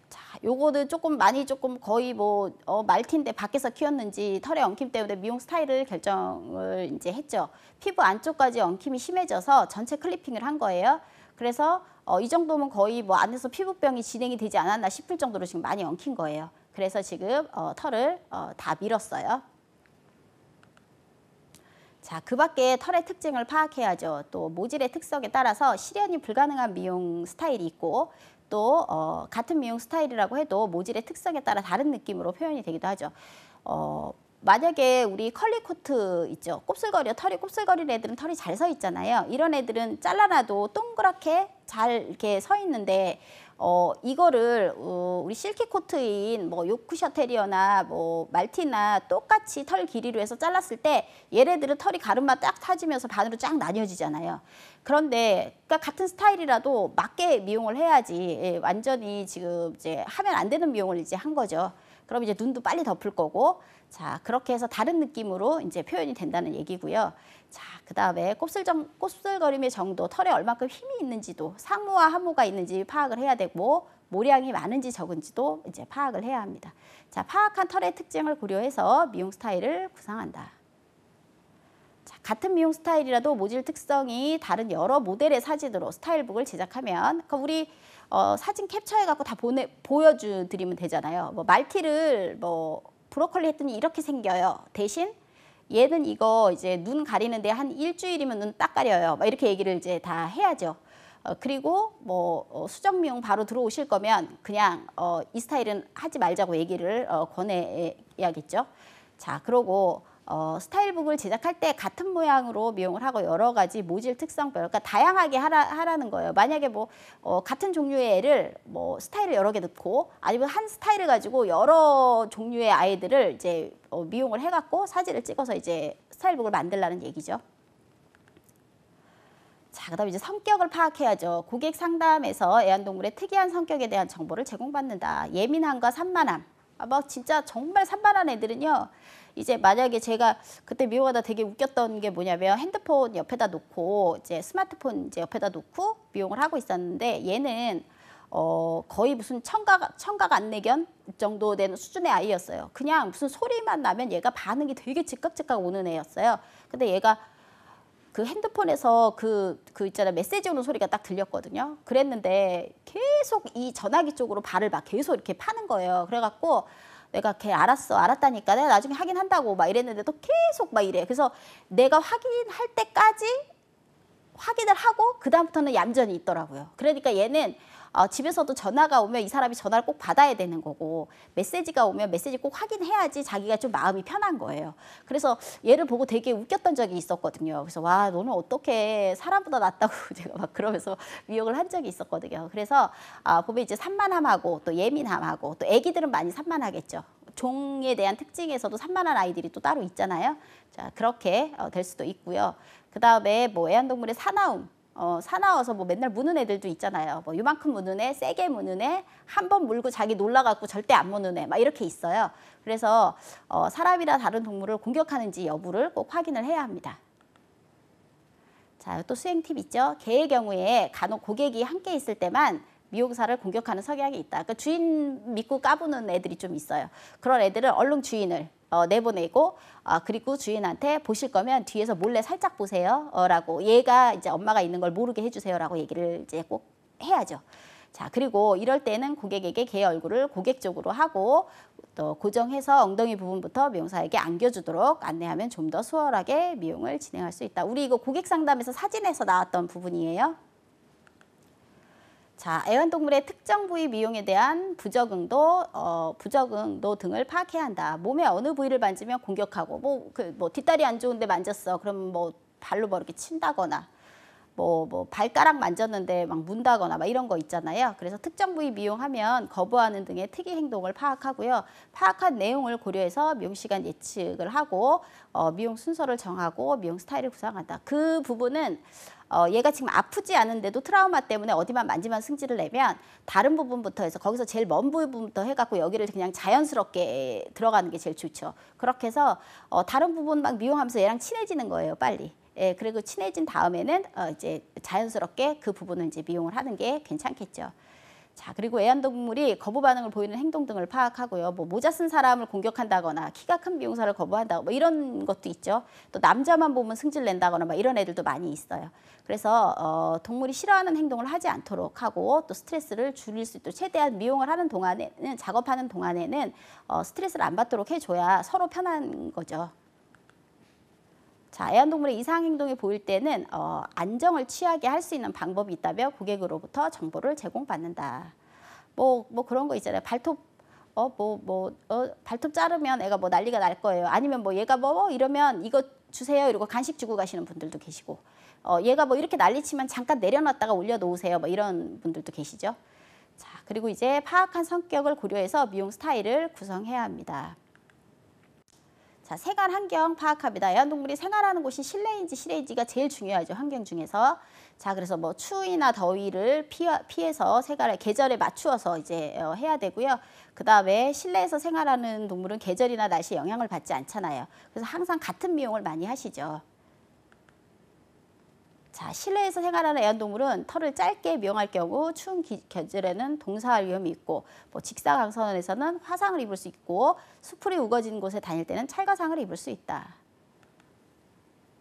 Speaker 1: 자, 요거는 조금 거의 뭐 말티인데 밖에서 키웠는지 털의 엉킴 때문에 미용 스타일을 결정을 이제 했죠. 피부 안쪽까지 엉킴이 심해져서 전체 클리핑을 한 거예요. 그래서 이 정도면 거의 뭐 안에서 피부병이 진행이 되지 않았나 싶을 정도로 지금 많이 엉킨 거예요. 그래서 지금 털을 다 밀었어요. 자, 그 밖에 털의 특징을 파악해야죠. 또 모질의 특성에 따라서 실현이 불가능한 미용 스타일이 있고 또 같은 미용 스타일이라고 해도 모질의 특성에 따라 다른 느낌으로 표현이 되기도 하죠. 만약에 우리 컬리코트 있죠. 털이 곱슬거리는 애들은 털이 잘 서 있잖아요. 이런 애들은 잘라놔도 동그랗게 잘 이렇게 서 있는데 이거를 우리 실키코트인 뭐 요크셔 테리어나 뭐 말티나 똑같이 털 길이로 해서 잘랐을 때 얘네들은 털이 가르마 딱 타지면서 반으로 쫙 나뉘어지잖아요. 그런데 그러니까 같은 스타일이라도 맞게 미용을 해야지 완전히 지금 이제 하면 안 되는 미용을 이제 한 거죠. 그럼 이제 눈도 빨리 덮을 거고 자, 그렇게 해서 다른 느낌으로 이제 표현이 된다는 얘기고요. 자, 그다음에 곱슬거림의 정도, 털에 얼마큼 힘이 있는지도 상모와 하모가 있는지 파악을 해야 되고 모량이 많은지 적은지도 이제 파악을 해야 합니다. 자, 파악한 털의 특징을 고려해서 미용 스타일을 구상한다. 자, 같은 미용 스타일이라도 모질 특성이 다른 여러 모델의 사진으로 스타일북을 제작하면 그러니까 우리 사진 캡처해갖고 다 보여드리면 되잖아요. 뭐 말티를 뭐 브로콜리 했더니 이렇게 생겨요. 대신 얘는 이거 이제 눈 가리는데 한 일주일이면 눈 딱 가려요. 막 이렇게 얘기를 이제 다 해야죠. 그리고 뭐 수정 미용 바로 들어오실 거면 그냥 이 스타일은 하지 말자고 얘기를 권해야겠죠. 자, 그러고 스타일북을 제작할 때 같은 모양으로 미용을 하고 여러 가지 모질 특성별, 그러니까 다양하게 하라는 거예요. 만약에 뭐 같은 종류의 애를 뭐 스타일을 여러 개 넣고 아니면 한 스타일을 가지고 여러 종류의 아이들을 이제 미용을 해갖고 사진을 찍어서 이제 스타일북을 만들라는 얘기죠. 자, 그다음에 이제 성격을 파악해야죠. 고객 상담에서 애완동물의 특이한 성격에 대한 정보를 제공받는다. 예민함과 산만함. 막 진짜 정말 산만한 애들은요. 이제 만약에 제가 그때 미용하다 되게 웃겼던 게 뭐냐면 핸드폰 옆에다 놓고 이제 스마트폰 이제 옆에다 놓고 미용을 하고 있었는데 얘는 거의 무슨 청각 안내견 정도 되는 수준의 아이였어요. 그냥 무슨 소리만 나면 얘가 반응이 되게 즉각즉각 오는 애였어요. 근데 얘가 그 핸드폰에서 그 있잖아 메시지 오는 소리가 딱 들렸거든요. 그랬는데 계속 이 전화기 쪽으로 발을 막 계속 이렇게 파는 거예요. 그래갖고 내가 걔 알았다니까 내가 나중에 하긴 한다고 막 이랬는데도 계속 막 이래. 그래서 내가 확인할 때까지 확인을 하고 그 다음부터는 얌전히 있더라고요. 그러니까 얘는 집에서도 전화가 오면 이 사람이 전화를 꼭 받아야 되는 거고 메시지가 오면 메시지 꼭 확인해야지 자기가 좀 마음이 편한 거예요. 그래서 얘를 보고 되게 웃겼던 적이 있었거든요. 그래서 와 너는 어떻게 사람보다 낫다고 제가 막 그러면서 미용을 한 적이 있었거든요. 그래서 보면 이제 산만함하고 또 예민함하고 또 애기들은 많이 산만하겠죠. 종에 대한 특징에서도 산만한 아이들이 또 따로 있잖아요. 자 그렇게 될 수도 있고요. 그 다음에 뭐 애완동물의 사나움. 사나워서 뭐 맨날 무는 애들도 있잖아요. 뭐 요만큼 무는 애, 세게 무는 애, 한 번 물고 자기 놀라갖고 절대 안 무는 애, 막 이렇게 있어요. 그래서 사람이나 다른 동물을 공격하는지 여부를 꼭 확인을 해야 합니다. 자, 또 수행 팁 있죠. 개의 경우에 간혹 고객이 함께 있을 때만 미용사를 공격하는 성향이 있다. 그러니까 주인 믿고 까부는 애들이 좀 있어요. 그런 애들은 얼른 주인을 내보내고 그리고 주인한테 보실 거면 뒤에서 몰래 살짝 보세요 라고 얘가 이제 엄마가 있는 걸 모르게 해주세요 라고 얘기를 이제 꼭 해야죠. 자 그리고 이럴 때는 고객에게 개의 얼굴을 고객 쪽으로 하고 또 고정해서 엉덩이 부분부터 미용사에게 안겨주도록 안내하면 좀 더 수월하게 미용을 진행할 수 있다. 우리 이거 고객 상담에서 사진에서 나왔던 부분이에요. 자, 애완동물의 특정 부위 미용에 대한 부적응도 등을 파악해야 한다. 몸의 어느 부위를 만지면 공격하고, 뭐 뒷다리 안 좋은데 만졌어. 그럼 뭐 발로 뭐 이렇게 친다거나, 뭐 발가락 만졌는데 막 문다거나 막 이런 거 있잖아요. 그래서 특정 부위 미용하면 거부하는 등의 특이 행동을 파악하고요. 파악한 내용을 고려해서 미용 시간 예측을 하고 미용 순서를 정하고 미용 스타일을 구상한다. 그 부분은 얘가 지금 아프지 않은데도 트라우마 때문에 어디만 만지면 승질을 내면 다른 부분부터 해서 거기서 제일 먼 부분부터 해갖고 여기를 그냥 자연스럽게 들어가는 게 제일 좋죠. 그렇게 해서 다른 부분 막 미용하면서 얘랑 친해지는 거예요, 빨리. 예, 그리고 친해진 다음에는 이제 자연스럽게 그 부분을 이제 미용을 하는 게 괜찮겠죠. 자, 그리고 애완동물이 거부 반응을 보이는 행동 등을 파악하고요. 뭐 모자 쓴 사람을 공격한다거나 키가 큰 미용사를 거부한다거나 뭐 이런 것도 있죠. 또 남자만 보면 승질 낸다거나 막 이런 애들도 많이 있어요. 그래서 동물이 싫어하는 행동을 하지 않도록 하고 또 스트레스를 줄일 수 있도록 최대한 미용을 하는 동안에는 작업하는 동안에는 스트레스를 안 받도록 해줘야 서로 편한 거죠. 자, 애완동물의 이상 행동이 보일 때는 안정을 취하게 할 수 있는 방법이 있다면 고객으로부터 정보를 제공받는다. 뭐 그런 거 있잖아요. 발톱 발톱 자르면 애가 뭐 난리가 날 거예요. 아니면 뭐 얘가 뭐 이러면 이거 주세요 이러고 간식 주고 가시는 분들도 계시고 얘가 뭐 이렇게 난리치면 잠깐 내려놨다가 올려놓으세요. 뭐 이런 분들도 계시죠. 자, 그리고 이제 파악한 성격을 고려해서 미용 스타일을 구성해야 합니다. 자, 생활 환경 파악합니다. 애완동물이 생활하는 곳이 실내인지 실외인지가 제일 중요하죠. 환경 중에서. 자, 그래서 뭐 추위나 더위를 피해서 생활을 계절에 맞추어서 이제 해야 되고요. 그 다음에 실내에서 생활하는 동물은 계절이나 날씨에 영향을 받지 않잖아요. 그래서 항상 같은 미용을 많이 하시죠. 자, 실내에서 생활하는 애완동물은 털을 짧게 미용할 경우 추운 계절에는 동사할 위험이 있고 뭐 직사광선에서는 화상을 입을 수 있고 수풀이 우거진 곳에 다닐 때는 찰과상을 입을 수 있다.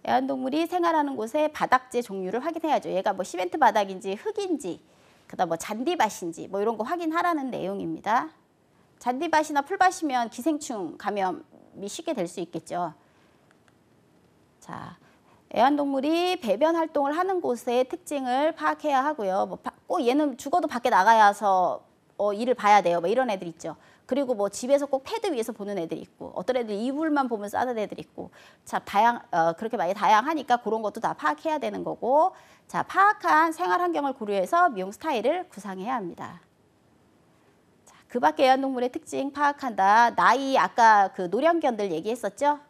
Speaker 1: 애완동물이 생활하는 곳의 바닥재 종류를 확인해야죠. 얘가 뭐 시멘트 바닥인지 흙인지 그다음 뭐 잔디밭인지 뭐 이런 거 확인하라는 내용입니다. 잔디밭이나 풀밭이면 기생충 감염이 쉽게 될 수 있겠죠. 자, 애완동물이 배변 활동을 하는 곳의 특징을 파악해야 하고요. 뭐 꼭 얘는 죽어도 밖에 나가서 일을 봐야 돼요. 뭐 이런 애들 있죠. 그리고 뭐 집에서 꼭 패드 위에서 보는 애들이 있고, 어떤 애들 이불만 보면서 싸는 애들이 있고, 자, 그렇게 많이 다양하니까 그런 것도 다 파악해야 되는 거고, 자, 파악한 생활 환경을 고려해서 미용 스타일을 구상해야 합니다. 자, 그 밖에 애완동물의 특징 파악한다. 나이, 아까 그 노령견들 얘기했었죠?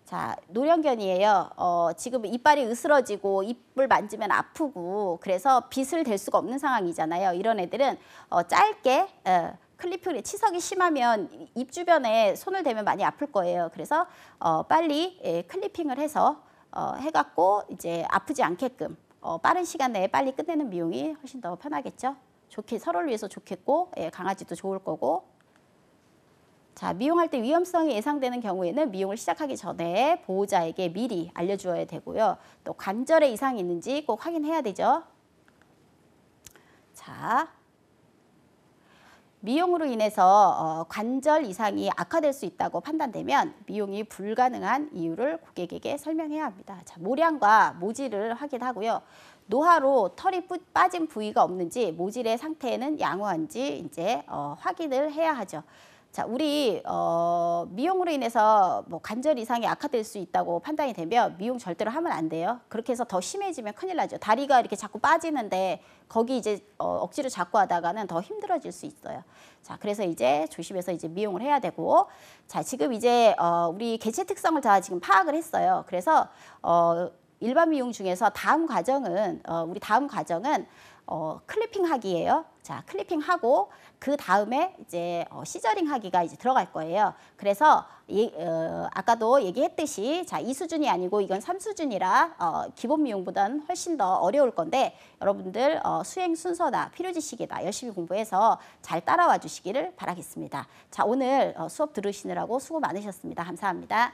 Speaker 1: 자, 노령견이에요. 지금 이빨이 으스러지고 입을 만지면 아프고 그래서 빗을 댈 수가 없는 상황이잖아요. 이런 애들은 짧게 클리프 치석이 심하면 입 주변에 손을 대면 많이 아플 거예요. 그래서 빨리 클리핑을 해서 해갖고 이제 아프지 않게끔 빠른 시간 내에 빨리 끝내는 미용이 훨씬 더 편하겠죠. 서로를 위해서 좋겠고 강아지도 좋을 거고. 자, 미용할 때 위험성이 예상되는 경우에는 미용을 시작하기 전에 보호자에게 미리 알려주어야 되고요. 또 관절에 이상이 있는지 꼭 확인해야 되죠. 자, 미용으로 인해서 관절 이상이 악화될 수 있다고 판단되면 미용이 불가능한 이유를 고객에게 설명해야 합니다. 자, 모량과 모질을 확인하고요. 노화로 털이 빠진 부위가 없는지, 모질의 상태는 양호한지 이제 확인을 해야 하죠. 자, 우리 미용으로 인해서 뭐 관절 이상이 악화될 수 있다고 판단이 되면 미용 절대로 하면 안 돼요. 그렇게 해서 더 심해지면 큰일 나죠. 다리가 이렇게 자꾸 빠지는데 거기 이제 억지로 잡고 하다가는 더 힘들어질 수 있어요. 자, 그래서 이제 조심해서 이제 미용을 해야 되고, 자, 지금 이제 우리 개체 특성을 다 지금 파악을 했어요. 그래서 일반 미용 중에서 우리 다음 과정은 클리핑 하기예요. 자, 클리핑 하고 그 다음에 이제 시저링 하기가 이제 들어갈 거예요. 그래서 아까도 얘기했듯이 자, 2수준이 아니고 이건 3수준이라 기본 미용보다는 훨씬 더 어려울 건데 여러분들 수행 순서나 필요지식이나 열심히 공부해서 잘 따라와 주시기를 바라겠습니다. 자, 오늘 수업 들으시느라고 수고 많으셨습니다. 감사합니다.